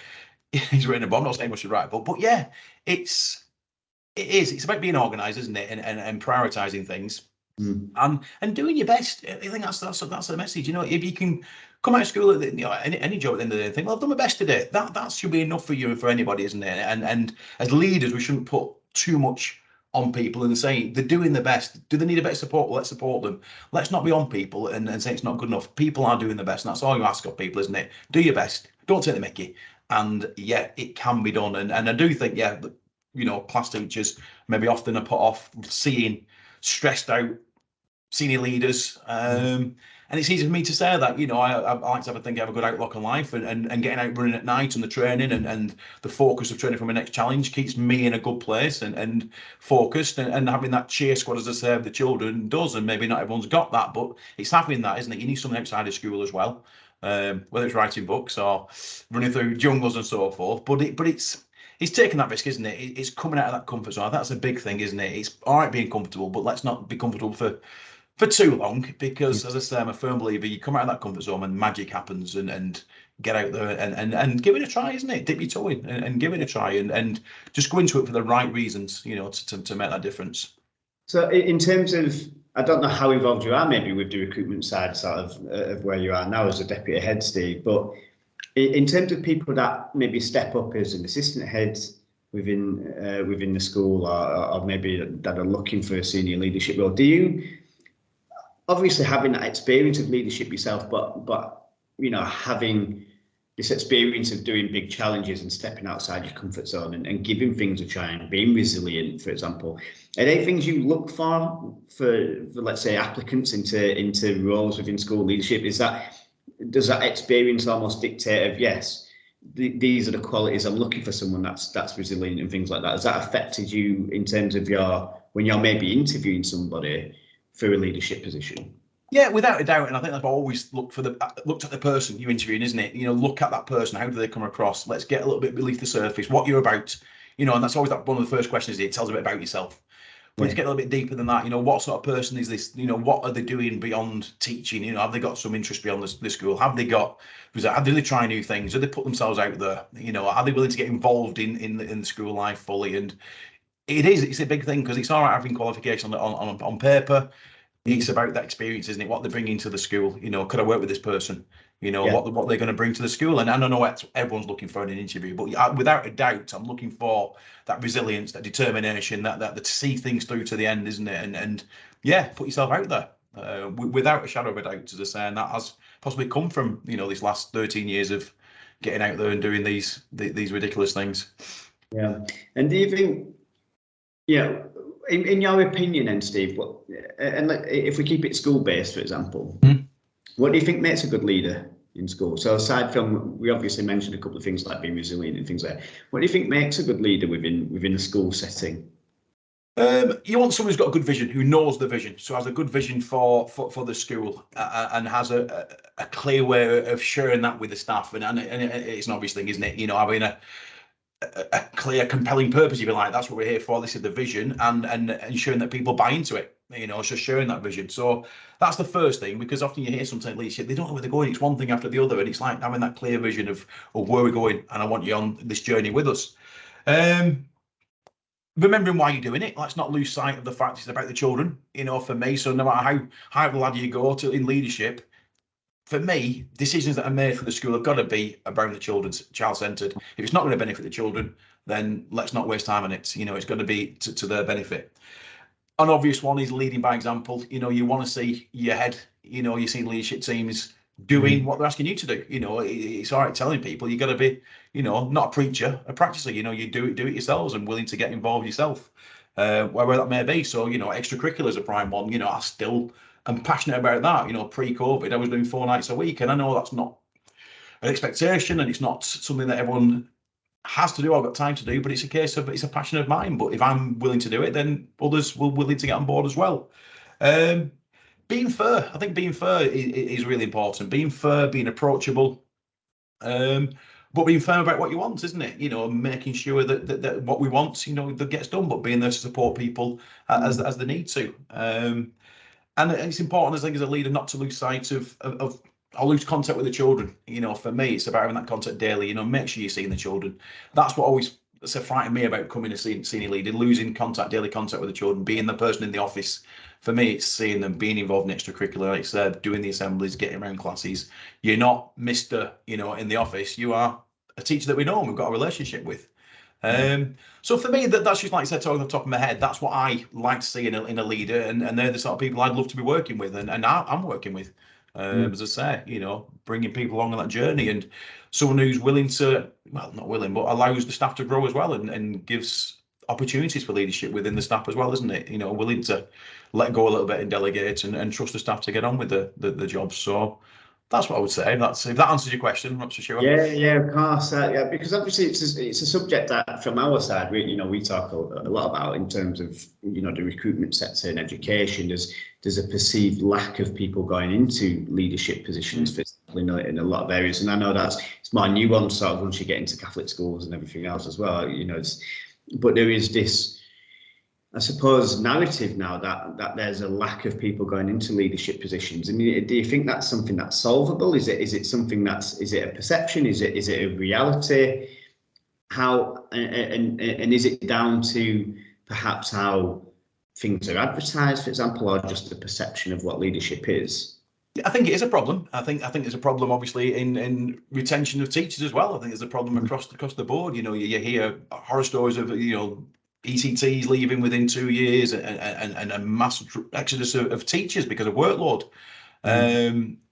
He's written a book. I'm not saying we should write a book, but yeah, it is. It's about being organised, isn't it? And prioritising things. And doing your best. I think that's the message. You know, if you can come out of school, you know, any job at the end of the day, think, well, I've done my best today. That should be enough for you and for anybody, isn't it? And as leaders, we shouldn't put too much on people and say they're doing the best. Do they need a bit of support? Well, let's support them. Let's not be on people and say it's not good enough. People are doing the best, and that's all you ask of people, isn't it? Do your best. Don't take the mickey. And yeah, it can be done. And I do think, yeah, you know, class teachers maybe often are put off seeing stressed out senior leaders. And it's easy for me to say that, you know, I like to have a good outlook on life, and getting out running at night and the training and the focus of training for my next challenge keeps me in a good place and focused, and having that cheer squad, as I say, of the children does. And maybe not everyone's got that, but it's having that, isn't it? You need something outside of school as well, whether it's writing books or running through jungles and so forth. But it's taking that risk, isn't it? It's coming out of that comfort zone. That's a big thing, isn't it? It's all right being comfortable, but let's not be comfortable for too long, because as I say, I'm a firm believer, you come out of that comfort zone and magic happens, and get out there and give it a try, isn't it? Dip your toe in and give it a try, and just go into it for the right reasons, you know, to make that difference. So in terms of, I don't know how involved you are maybe with the recruitment side sort of where you are now as a deputy head, Steve, but in terms of people that maybe step up as an assistant head within the school, or maybe that are looking for a senior leadership role, do you, obviously having that experience of leadership yourself, but you know, having this experience of doing big challenges and stepping outside your comfort zone and giving things a try and being resilient, for example, are they things you look for let's say applicants into roles within school leadership? Does that experience almost dictate of, yes, these are the qualities I'm looking for, someone that's resilient and things like that? Has that affected you in terms of when you're maybe interviewing somebody for a leadership position? Yeah, without a doubt. And I think I've always looked at the person you're interviewing, isn't it? You know, look at that person. How do they come across? Let's get a little bit beneath the surface, what you're about, you know, and that's always one of the first questions. It tells a bit about yourself. But let's get a little bit deeper than that. You know, what sort of person is this? You know, what are they doing beyond teaching? You know, have they got some interest beyond the school? Have they try new things? Do they put themselves out there? You know, are they willing to get involved in the school life fully? And it's a big thing, because it's all right having qualification on paper. It's about that experience, isn't it? What they're bringing to the school. You know, could I work with this person? You know, what they're going to bring to the school. And I don't know what everyone's looking for in an interview, but without a doubt, I'm looking for that resilience, that determination, that to see things through to the end, isn't it? And yeah, put yourself out there without a shadow of a doubt, as I say. And that has possibly come from, you know, these last 13 years of getting out there and doing these ridiculous things. Yeah. And do you think, yeah, in your opinion then, Steve, and if we keep it school-based, for example, what do you think makes a good leader in school? So aside from, we obviously mentioned a couple of things like being resilient and things like that, what do you think makes a good leader within a school setting? You want someone who's got a good vision, who knows the vision, so has a good vision for the school, and has a clear way of sharing that with the staff. And it's an obvious thing, isn't it? You know, having a clear, compelling purpose, if you like. That's what we're here for. This is the vision, and ensuring that people buy into it. You know, so sharing that vision. So that's the first thing, because often you hear sometimes leadership, they don't know where they're going. It's one thing after the other, and it's like having that clear vision of where we're going, and I want you on this journey with us. Remembering why you're doing it. Let's not lose sight of the fact it's about the children. You know, for me, so no matter how high the ladder you go to in leadership, for me, decisions that are made for the school have got to be around the children's, child-centred. If it's not going to benefit the children, then let's not waste time on it. You know, it's got to be to their benefit. An obvious one is leading by example. You know, you want to see your head, you know, you see leadership teams doing what they're asking you to do. You know, it's all right telling people. You got to be, you know, not a preacher, a practicer. You know, you do it yourselves and willing to get involved yourself, wherever that may be. So, you know, extracurriculars are prime one. You know, I'm passionate about that. You know, pre-COVID, I was doing 4 nights a week, and I know that's not an expectation, and it's not something that everyone has to do. I've got time to do, but it's a case of, it's a passion of mine. But if I'm willing to do it, then others will willing to get on board as well. Being fair, I think being fair is really important. Being fair, being approachable, but being firm about what you want, isn't it? You know, making sure that what we want, you know, that gets done, but being there to support people as they need to. And it's important, I think, as a leader, not to lose sight of or lose contact with the children. For me, it's about having that contact daily. Make sure you're seeing the children. That's what always frightened me about coming a senior leader, losing daily contact with the children, being the person in the office. For me, it's seeing them, being involved in extracurricular, like I said, doing the assemblies, getting around classes. You're not Mr. In the office. You are a teacher that we know and we've got a relationship with. So for me, that's just, like I said, talking off the top of my head, that's what I like to see in a leader, and they're the sort of people I'd love to be working with, and I'm working with. As I say, bringing people along on that journey, and someone who's willing to, well, not willing, but allows the staff to grow as well, and gives opportunities for leadership within the staff as well, isn't it? Willing to let go a little bit and delegate, and trust the staff to get on with the jobs. So that's what I would say. If that answers your question, I'm not so sure. Yeah, of course. Yeah, because obviously it's a subject that from our side, we talk a lot about in terms of the recruitment sector and education. There's a perceived lack of people going into leadership positions, for example, in a lot of areas, and I know it's more nuanced sort of once you get into Catholic schools and everything else as well. But there is this, I suppose, narrative now that there's a lack of people going into leadership positions. I mean, do you think that's something that's solvable? Is it something is it a perception? Is it a reality? How and is it down to perhaps how things are advertised, for example, or just the perception of what leadership is? I think it is a problem. I think there's a problem, obviously, in retention of teachers as well. I think there's a problem across the board. You hear horror stories of ECTs leaving within 2 years, and a massive exodus of teachers because of workload.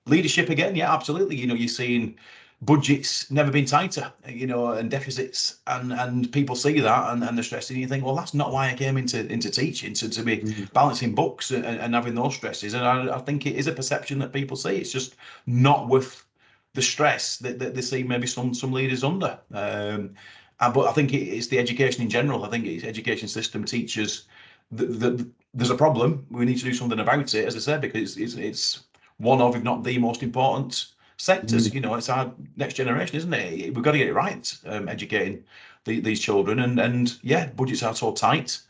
Leadership again, yeah, absolutely. You're seeing budgets never been tighter, and deficits, and people see that and they're stressed, and you think, well, that's not why I came into teaching, to be balancing books and having those stresses. And I think it is a perception that people see. It's just not worth the stress that they see maybe some leaders under. But I think it's the education in general. I think it's education system, teachers. There's a problem. We need to do something about it, as I said, because it's one of, if not the most important sectors. It's our next generation, isn't it? We've got to get it right, educating these children. And yeah, budgets are so tight.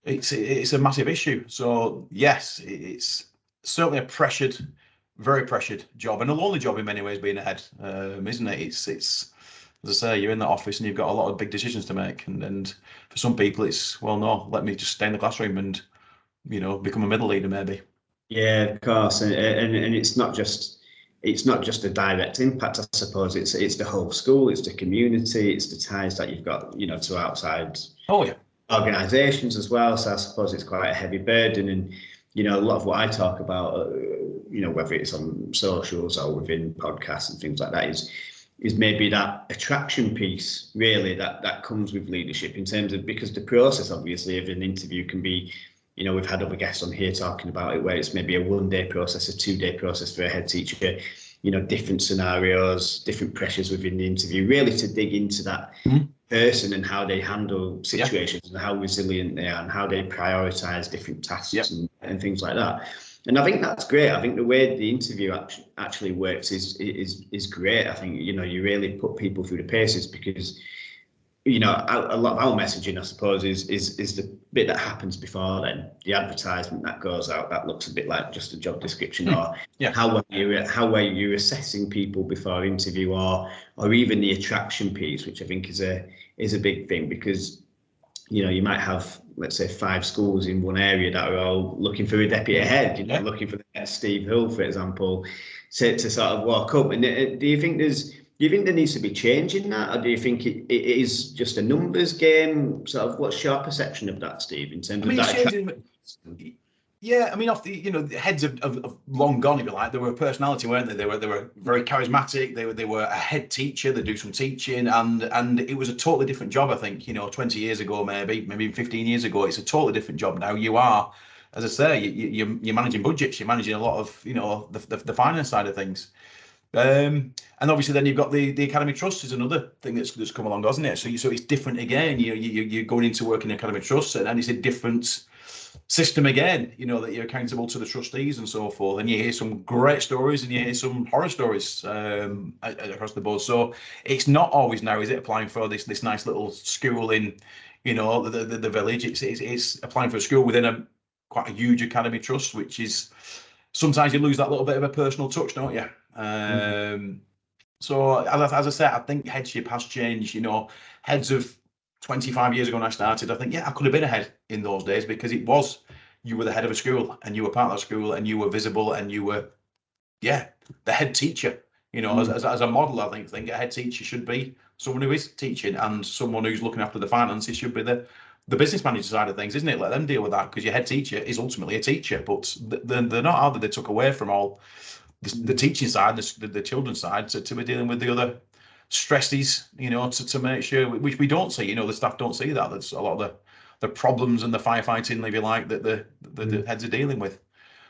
It's a massive issue. So yes, it's certainly a very pressured job, and a lonely job in many ways, being a head, isn't it? It's as I say, you're in that office and you've got a lot of big decisions to make, and for some people it's, well, no, let me just stay in the classroom and become a middle leader maybe. Yeah, of course, and it's not just a direct impact, I suppose. It's the whole school, it's the community, it's the ties that you've got to outside organisations as well. So I suppose it's quite a heavy burden, and a lot of what I talk about, whether it's on socials or within podcasts and things like that, is maybe that attraction piece, really, that comes with leadership, in terms of, because the process, obviously, of an interview can be, we've had other guests on here talking about it, where it's maybe a 1-day process, a 2-day process for a head teacher, different scenarios, different pressures within the interview, really to dig into that person and how they handle situations and how resilient they are and how they prioritise different tasks and things like that. And I think that's great. I think the way the interview actually works is great. I think, you really put people through the paces, because, a lot of our messaging, I suppose, is the bit that happens before then. The advertisement that goes out, that looks a bit like just a job description, or how well you're assessing people before interview, or even the attraction piece, which I think is a big thing, because you might have, let's say, 5 schools in one area that are all looking for a deputy head, looking for the next Steve Hill, for example, to sort of walk up. And do you think there needs to be change in that, or do you think it is just a numbers game? Sort of, what's your perception of that, Steve, in terms of that? Yeah, I mean, off the heads have long gone, if you like. They were a personality, weren't they? They were very charismatic. They were a head teacher. They do some teaching, and it was a totally different job. I think 20 years ago, maybe 15 years ago, it's a totally different job now. You are, as I say, you're managing budgets. You're managing a lot of the finance side of things. And obviously, then you've got the academy trust is another thing that's come along, hasn't it? So it's different again. You're going into work in academy trusts, and it's a different system again, that you're accountable to the trustees and so forth. And you hear some great stories and you hear some horror stories across the board. So it's not always now, is it, applying for this nice little school in the village. It's applying for a school within quite a huge academy trust, which is sometimes you lose that little bit of a personal touch, don't you? So as I said, I think headship has changed. Heads of 25 years ago when I started, I think, yeah, I could have been a head in those days, because it was, you were the head of a school and you were part of that school and you were visible and you were, yeah, the head teacher. As a model, I think a head teacher should be someone who is teaching, and someone who's looking after the finances should be the business manager side of things, isn't it? Let them deal with that, because your head teacher is ultimately a teacher, but they're not out that they took away from all the teaching side, the children's side, to be dealing with the other stresses, to make sure, which we don't see, the staff don't see that. There's a lot of the problems and the firefighting, if you like, that the heads are dealing with.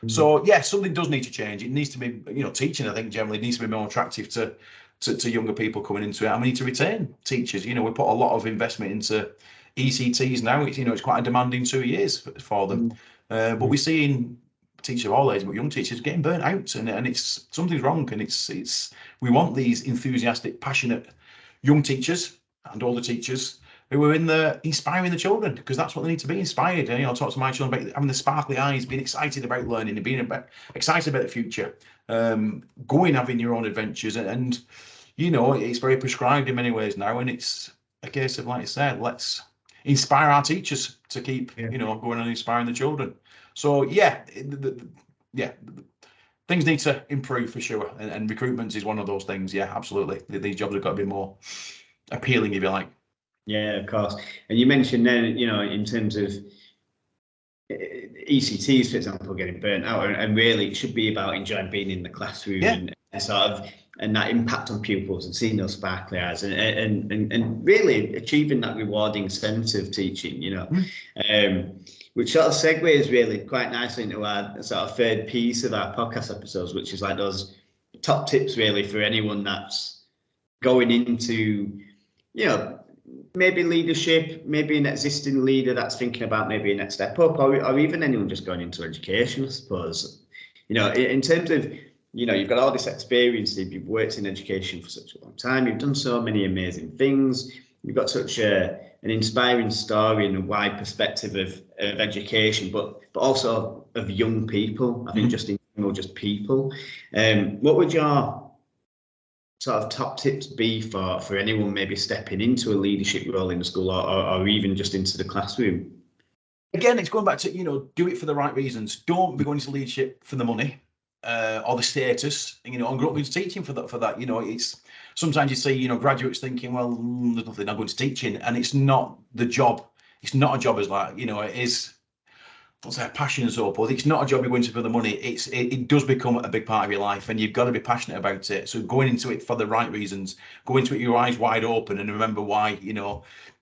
So yeah, something does need to change. It needs to be, teaching, I think, generally needs to be more attractive to younger people coming into it. And we need to retain teachers. We put a lot of investment into ECTs now. It's quite a demanding 2 years for them. But we're seeing teachers of all ages, but young teachers getting burnt out, and it's something's wrong. And it's we want these enthusiastic, passionate young teachers and older teachers who are in the inspiring the children, because that's what they need to be, inspired. And I talk to my children about having the sparkly eyes, being excited about learning, and being excited about the future, going having your own adventures, and it's very prescribed in many ways now, and it's a case of, like I said, let's inspire our teachers to keep going and inspiring the children. So yeah, things need to improve for sure, and recruitment is one of those things. Yeah, absolutely. These jobs have got to be more appealing, if you like. Yeah, of course. And you mentioned then, in terms of ECTs, for example, getting burnt out, and really it should be about enjoying being in the classroom, and sort of, and that impact on pupils, and seeing those sparkly eyes, and really achieving that rewarding sense of teaching, which sort of segues really quite nicely into our sort of third piece of our podcast episodes, which is like those top tips really for anyone that's going into, maybe leadership, maybe an existing leader that's thinking about maybe a next step up, or even anyone just going into education, I suppose. In terms of, you've got all this experience, you've worked in education for such a long time, you've done so many amazing things, you've got such an inspiring story and a wide perspective of education, but also of young people, I think, just in general, just people. What would your sort of top tips be for anyone maybe stepping into a leadership role in the school, or even just into the classroom? Again, it's going back to, do it for the right reasons. Don't be going into leadership for the money or the status, and go into teaching for that. It's sometimes you see, graduates thinking, well, there's nothing, I'm going to teaching, and it's not the job. It's not a job as like, it is, let's say, a passion and so forth. It's not a job you're going to for the money. It does become a big part of your life, and you've got to be passionate about it. So going into it for the right reasons, go into it your eyes wide open, and remember why,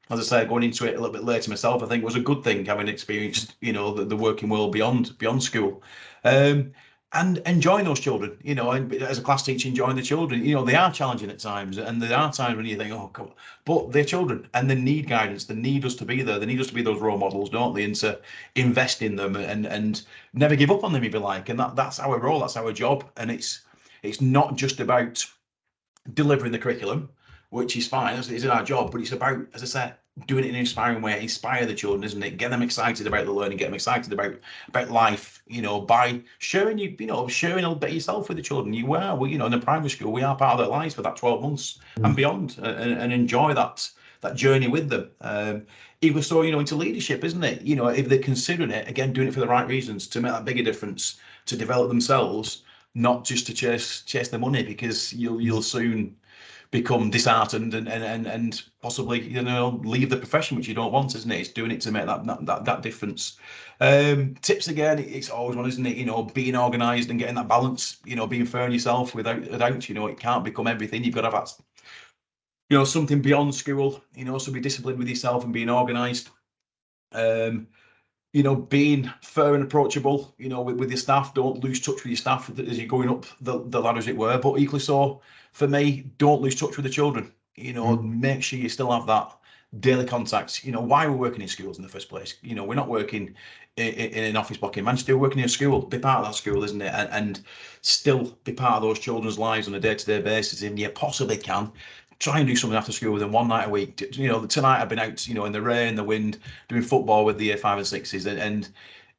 as I said, going into it a little bit later myself, I think was a good thing, having experienced, the working world beyond school. And enjoying those children, and as a class teacher, enjoying the children. They are challenging at times, and there are times when you think, oh, come on. But they're children, and they need guidance. They need us to be there. They need us to be those role models, don't they? And to invest in them, and never give up on them, if you like. And that's our role. That's our job. And it's not just about delivering the curriculum, which is fine. It's our job, but it's about, as I said, doing it in an inspiring way, inspire the children, isn't it? Get them excited about the learning, get them excited about life, by sharing sharing a little bit of yourself with the children. You are, in the primary school, we are part of their lives for that 12 months and beyond, and enjoy that journey with them. Even so, into leadership, isn't it? If they're considering it, again, doing it for the right reasons, to make that bigger difference, to develop themselves, not just to chase the money, because you'll soon become disheartened and possibly leave the profession, which you don't want, isn't it? It's doing it to make that difference. Tips again, it's always one, isn't it? Being organised and getting that balance. Being fair on yourself without it can't become everything. You've got to have that, something beyond school. So be disciplined with yourself and being organised. Being fair and approachable, with your staff. Don't lose touch with your staff as you're going up the ladder, as it were. But equally so, for me, don't lose touch with the children. Make sure you still have that daily contact. Why we're working in schools in the first place. We're not working in an office block in Manchester. We're working in a school. Be part of that school, isn't it? And still be part of those children's lives on a day-to-day basis. And you possibly can. Try and do something after school with them 1 night a week. Tonight I've been out, in the rain, the wind, doing football with the year 5 and 6s, and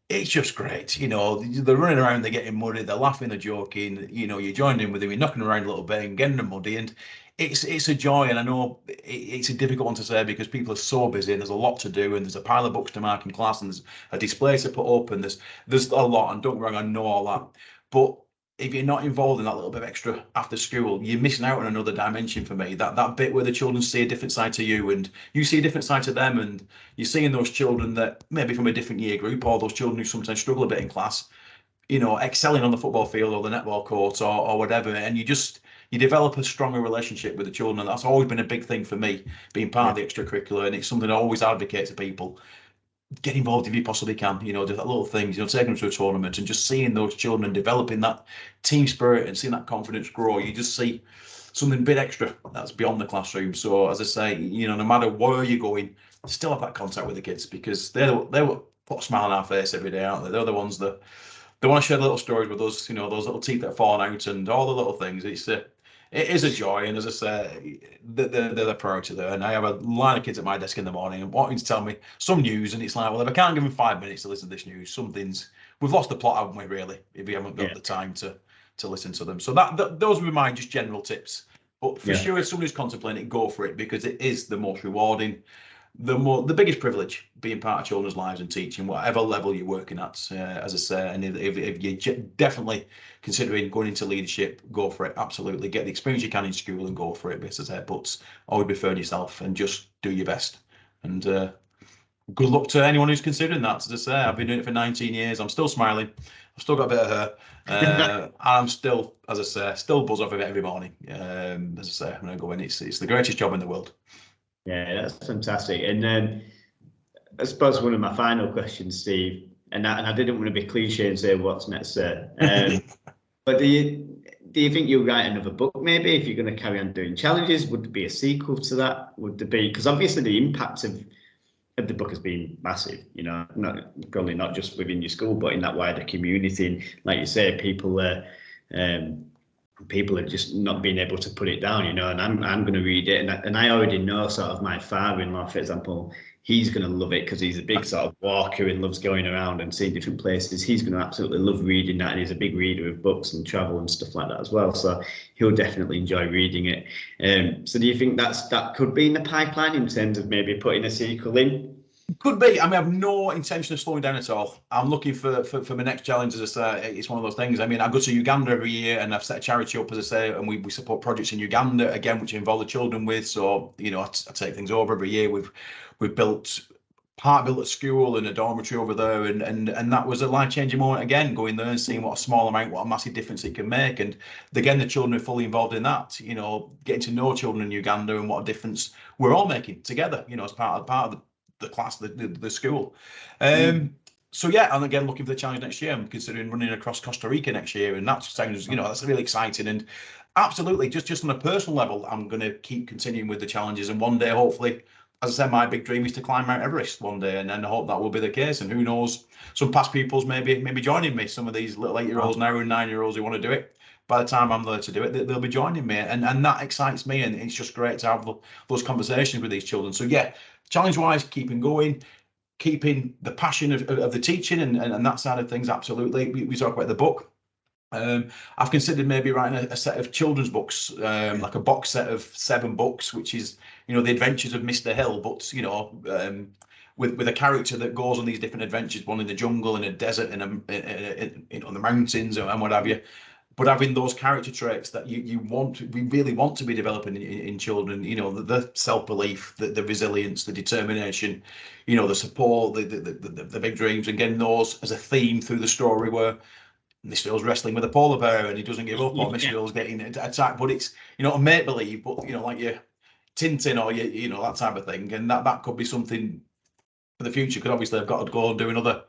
it's just great. They're running around, they're getting muddy, they're laughing, they're joking. You're joining in with them, you're knocking around a little bit and getting them muddy, and it's a joy. And I know it's a difficult one to say because people are so busy and there's a lot to do, and there's a pile of books to mark in class, and there's a display to put up, and there's a lot. And don't get me wrong, I know all that, but if you're not involved in that little bit of extra after school, you're missing out on another dimension for me. That bit where the children see a different side to you and you see a different side to them, and you're seeing those children that maybe from a different year group, or those children who sometimes struggle a bit in class, excelling on the football field or the netball court or whatever, and you develop a stronger relationship with the children. And that's always been a big thing for me, being part of the extracurricular, and it's something I always advocate to people. Get involved if you possibly can, do that little things, taking them to a tournament and just seeing those children and developing that team spirit and seeing that confidence grow. You just see something a bit extra that's beyond the classroom. So as I say, no matter where you're going, still have that contact with the kids, because they will put a smile on our face every day, aren't they? They're the ones that they want to share little stories with us, those little teeth that are falling out and all the little things. It is a joy, and as I say, they're the priority there. And I have a line of kids at my desk in the morning and wanting to tell me some news, and it's like, well, if I can't give them 5 minutes to listen to this news, we've lost the plot, haven't we? Really, if we haven't got the time to listen to them. So those would be my just general tips. But for sure, if somebody's contemplating it, go for it, because it is the most rewarding, the biggest privilege, being part of children's lives and teaching, whatever level you're working at, as I say. And if you're definitely considering going into leadership, go for it. Absolutely, get the experience you can in school and go for it. But as I say, but always be fair on yourself and just do your best. And good luck to anyone who's considering that. As I say, I've been doing it for 19 years. I'm still smiling. I've still got a bit of hair. And I'm still, as I say, still buzz off of it every morning. As I say, when I go in, it's the greatest job in the world. Yeah, that's fantastic. And I suppose one of my final questions, Steve, and I didn't want to be cliche and say what's next, sir. But do you think you'll write another book, maybe, if you're going to carry on doing challenges? Would there be a sequel to that? Would there be, because obviously the impact of the book has been massive, probably not just within your school, but in that wider community. And like you say, people are just not being able to put it down, and I'm going to read it, and I already know sort of my father-in-law, for example, he's going to love it because he's a big sort of walker and loves going around and seeing different places. He's going to absolutely love reading that, and he's a big reader of books and travel and stuff like that as well, so he'll definitely enjoy reading it. So do you think that could be in the pipeline in terms of maybe putting a sequel in? Could be. I mean, I have no intention of slowing down at all. I'm looking for my next challenge. As I say, it's one of those things. I mean, I go to Uganda every year, and I've set a charity up, as I say, and we support projects in Uganda, again, which involve the children with. So, I take things over every year. We've built a school and a dormitory over there, and that was a life-changing moment, again, going there and seeing what a massive difference it can make. And again, the children are fully involved in that, getting to know children in Uganda and what a difference we're all making together, as part of the class, the school. So yeah, and again, looking for the challenge next year. I'm considering running across Costa Rica next year, and that sounds, that's really exciting. And absolutely, just on a personal level, I'm going to keep continuing with the challenges, and one day, hopefully, as I said, my big dream is to climb Mount Everest one day, and then I hope that will be the case. And who knows, some past pupils maybe joining me, some of these little 8-year-olds now and 9-year-olds who want to do it. By the time I'm there to do it, they'll be joining me, and that excites me, and it's just great to have those conversations with these children. So yeah, challenge-wise, keeping going, keeping the passion of the teaching and that side of things. Absolutely, we talk about the book. I've considered maybe writing a set of children's books, like a box set of 7 books, which is, the adventures of Mr. Hill, but with a character that goes on these different adventures, one in the jungle, in a desert, in on the mountains, and what have you. But having those character traits that we really want to be developing in children, the self-belief, the resilience, the determination, the support, the big dreams, and getting those as a theme through the story, where Mr. Hill's wrestling with a polar bear and he doesn't give up, or Mr. Hill's getting attacked, but it's, a make-believe, but, like your Tintin or that type of thing. And that could be something for the future, because obviously I've got to go and do another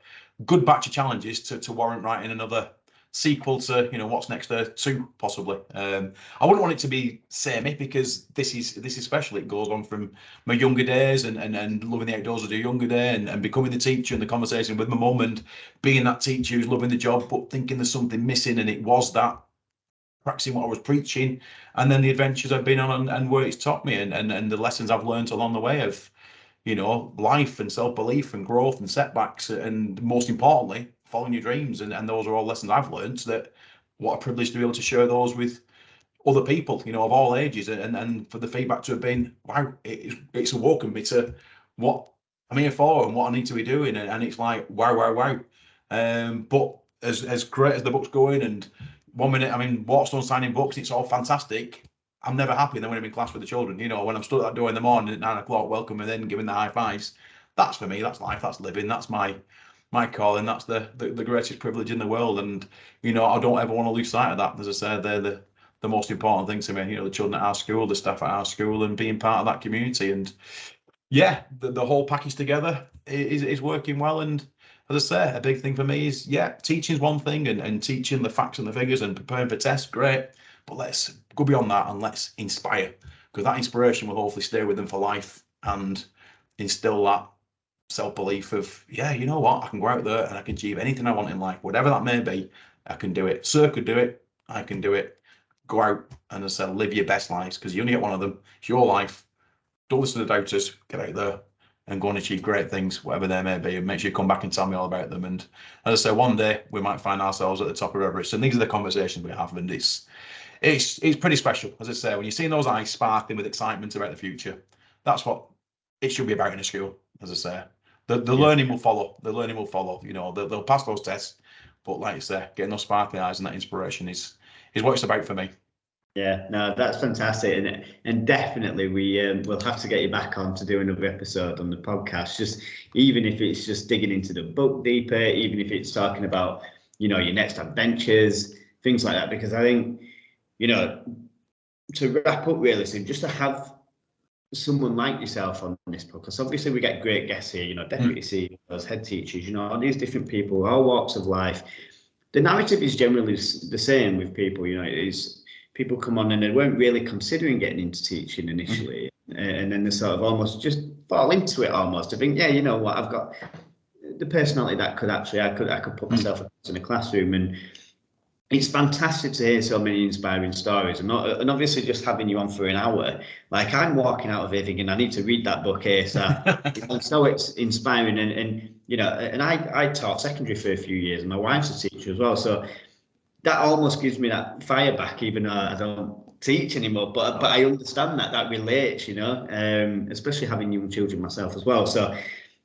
good batch of challenges to warrant writing another sequel to what's next there too, possibly. I wouldn't want it to be samey, because this is special. It goes on from my younger days and loving the outdoors as a younger day, and becoming the teacher, and the conversation with my mum, and being that teacher who's loving the job but thinking there's something missing, and it was that practicing what I was preaching, and then the adventures I've been on and where it's taught me, and the lessons I've learned along the way of life and self-belief and growth and setbacks, and most importantly, following your dreams. And those are all lessons I've learned, that what a privilege to be able to share those with other people, of all ages, and for the feedback to have been, wow, it's awoken me to what I'm here for and what I need to be doing. And it's like, wow. But as great as the book's going, and 1 minute I'm in Waterstone signing books, it's all fantastic, I'm never happy. And then when I'm in class with the children, when I'm stood at that door in the morning at 9 o'clock, welcome, and then giving the high fives, that's for me, that's life, that's living, that's my calling, that's the greatest privilege in the world. And I don't ever want to lose sight of that. As I said, they're the most important thing to me, the children at our school, the staff at our school, and being part of that community. And yeah, the whole package together is working well. And as I say, a big thing for me is, teaching's one thing, and teaching the facts and the figures and preparing for tests, great, but let's go beyond that and let's inspire, because that inspiration will hopefully stay with them for life and instill that self-belief of, you know what, I can go out there and I can achieve anything I want in life, whatever that may be. I can do it. Sir could do it. I can do it. Go out and, as I said, live your best lives, because you only get one of them. It's your life. Don't listen to the doubters. Get out there and go and achieve great things, whatever they may be, and make sure you come back and tell me all about them. And as I say, one day we might find ourselves at the top of Everest, and these are the conversations we have, and it's pretty special. As I say, when you're seeing those eyes sparkling with excitement about the future, that's what it should be about in a school. As I say, the learning will follow. The learning will follow. They'll pass those tests, but like I say, getting those sparkling eyes and that inspiration is what it's about for me. Yeah, no, that's fantastic, and definitely we'll have to get you back on to do another episode on the podcast. Just even if it's just digging into the book deeper, even if it's talking about your next adventures, things like that. Because I think to wrap up really, so just to have someone like yourself on this podcast. Obviously, we get great guests here. Deputy CEOs, head teachers. All these different people, all walks of life. The narrative is generally the same with people. Is people come on and they weren't really considering getting into teaching initially, and then they sort of almost just fall into it almost. I think, you know what, I've got the personality that I could put myself in a classroom, and it's fantastic to hear so many inspiring stories, and obviously just having you on for an hour. Like, I'm walking out of here thinking I need to read that book ASAP. So it's inspiring, and I taught secondary for a few years, and my wife's a teacher as well, so that almost gives me that fire back, even though I don't teach anymore. But I understand that relates, especially having young children myself as well. So,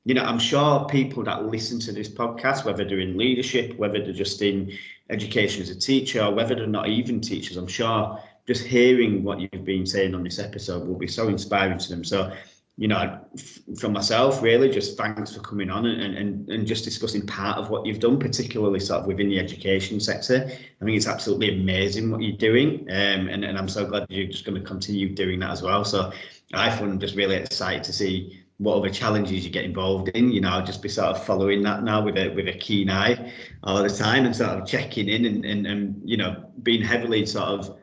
I'm sure people that listen to this podcast, whether they're in leadership, whether they're just in education as a teacher, or whether they're not even teachers, I'm sure just hearing what you've been saying on this episode will be so inspiring to them. So, from myself, really, just thanks for coming on and just discussing part of what you've done, particularly sort of within the education sector. I think it's absolutely amazing what you're doing, and I'm so glad you're just going to continue doing that as well. So I'm just really excited to see what other challenges you get involved in. I'll just be sort of following that now with a keen eye all the time, and sort of checking in and being heavily sort of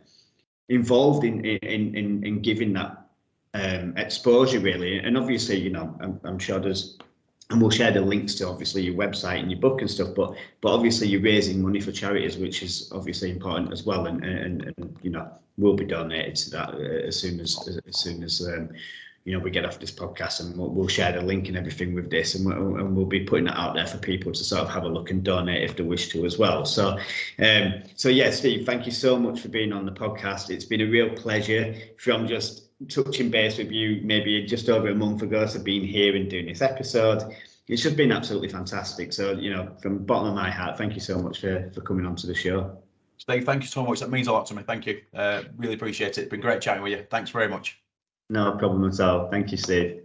involved in giving that exposure really. And obviously, I'm sure there's, and we'll share the links to obviously your website and your book and stuff, but obviously you're raising money for charities, which is obviously important as well, and we'll be donated to that as soon as we get off this podcast, and we'll share the link and everything with this, and we'll be putting that out there for people to sort of have a look and donate if they wish to as well. So yeah, Steve, thank you so much for being on the podcast. It's been a real pleasure, from just touching base with you maybe just over a month ago to being here and doing this episode. It's just been absolutely fantastic. So, from the bottom of my heart, thank you so much for coming on to the show. Steve, thank you so much. That means a lot to me. Thank you. Really appreciate it. It's been great chatting with you. Thanks very much. No problem at all. Thank you, Steve.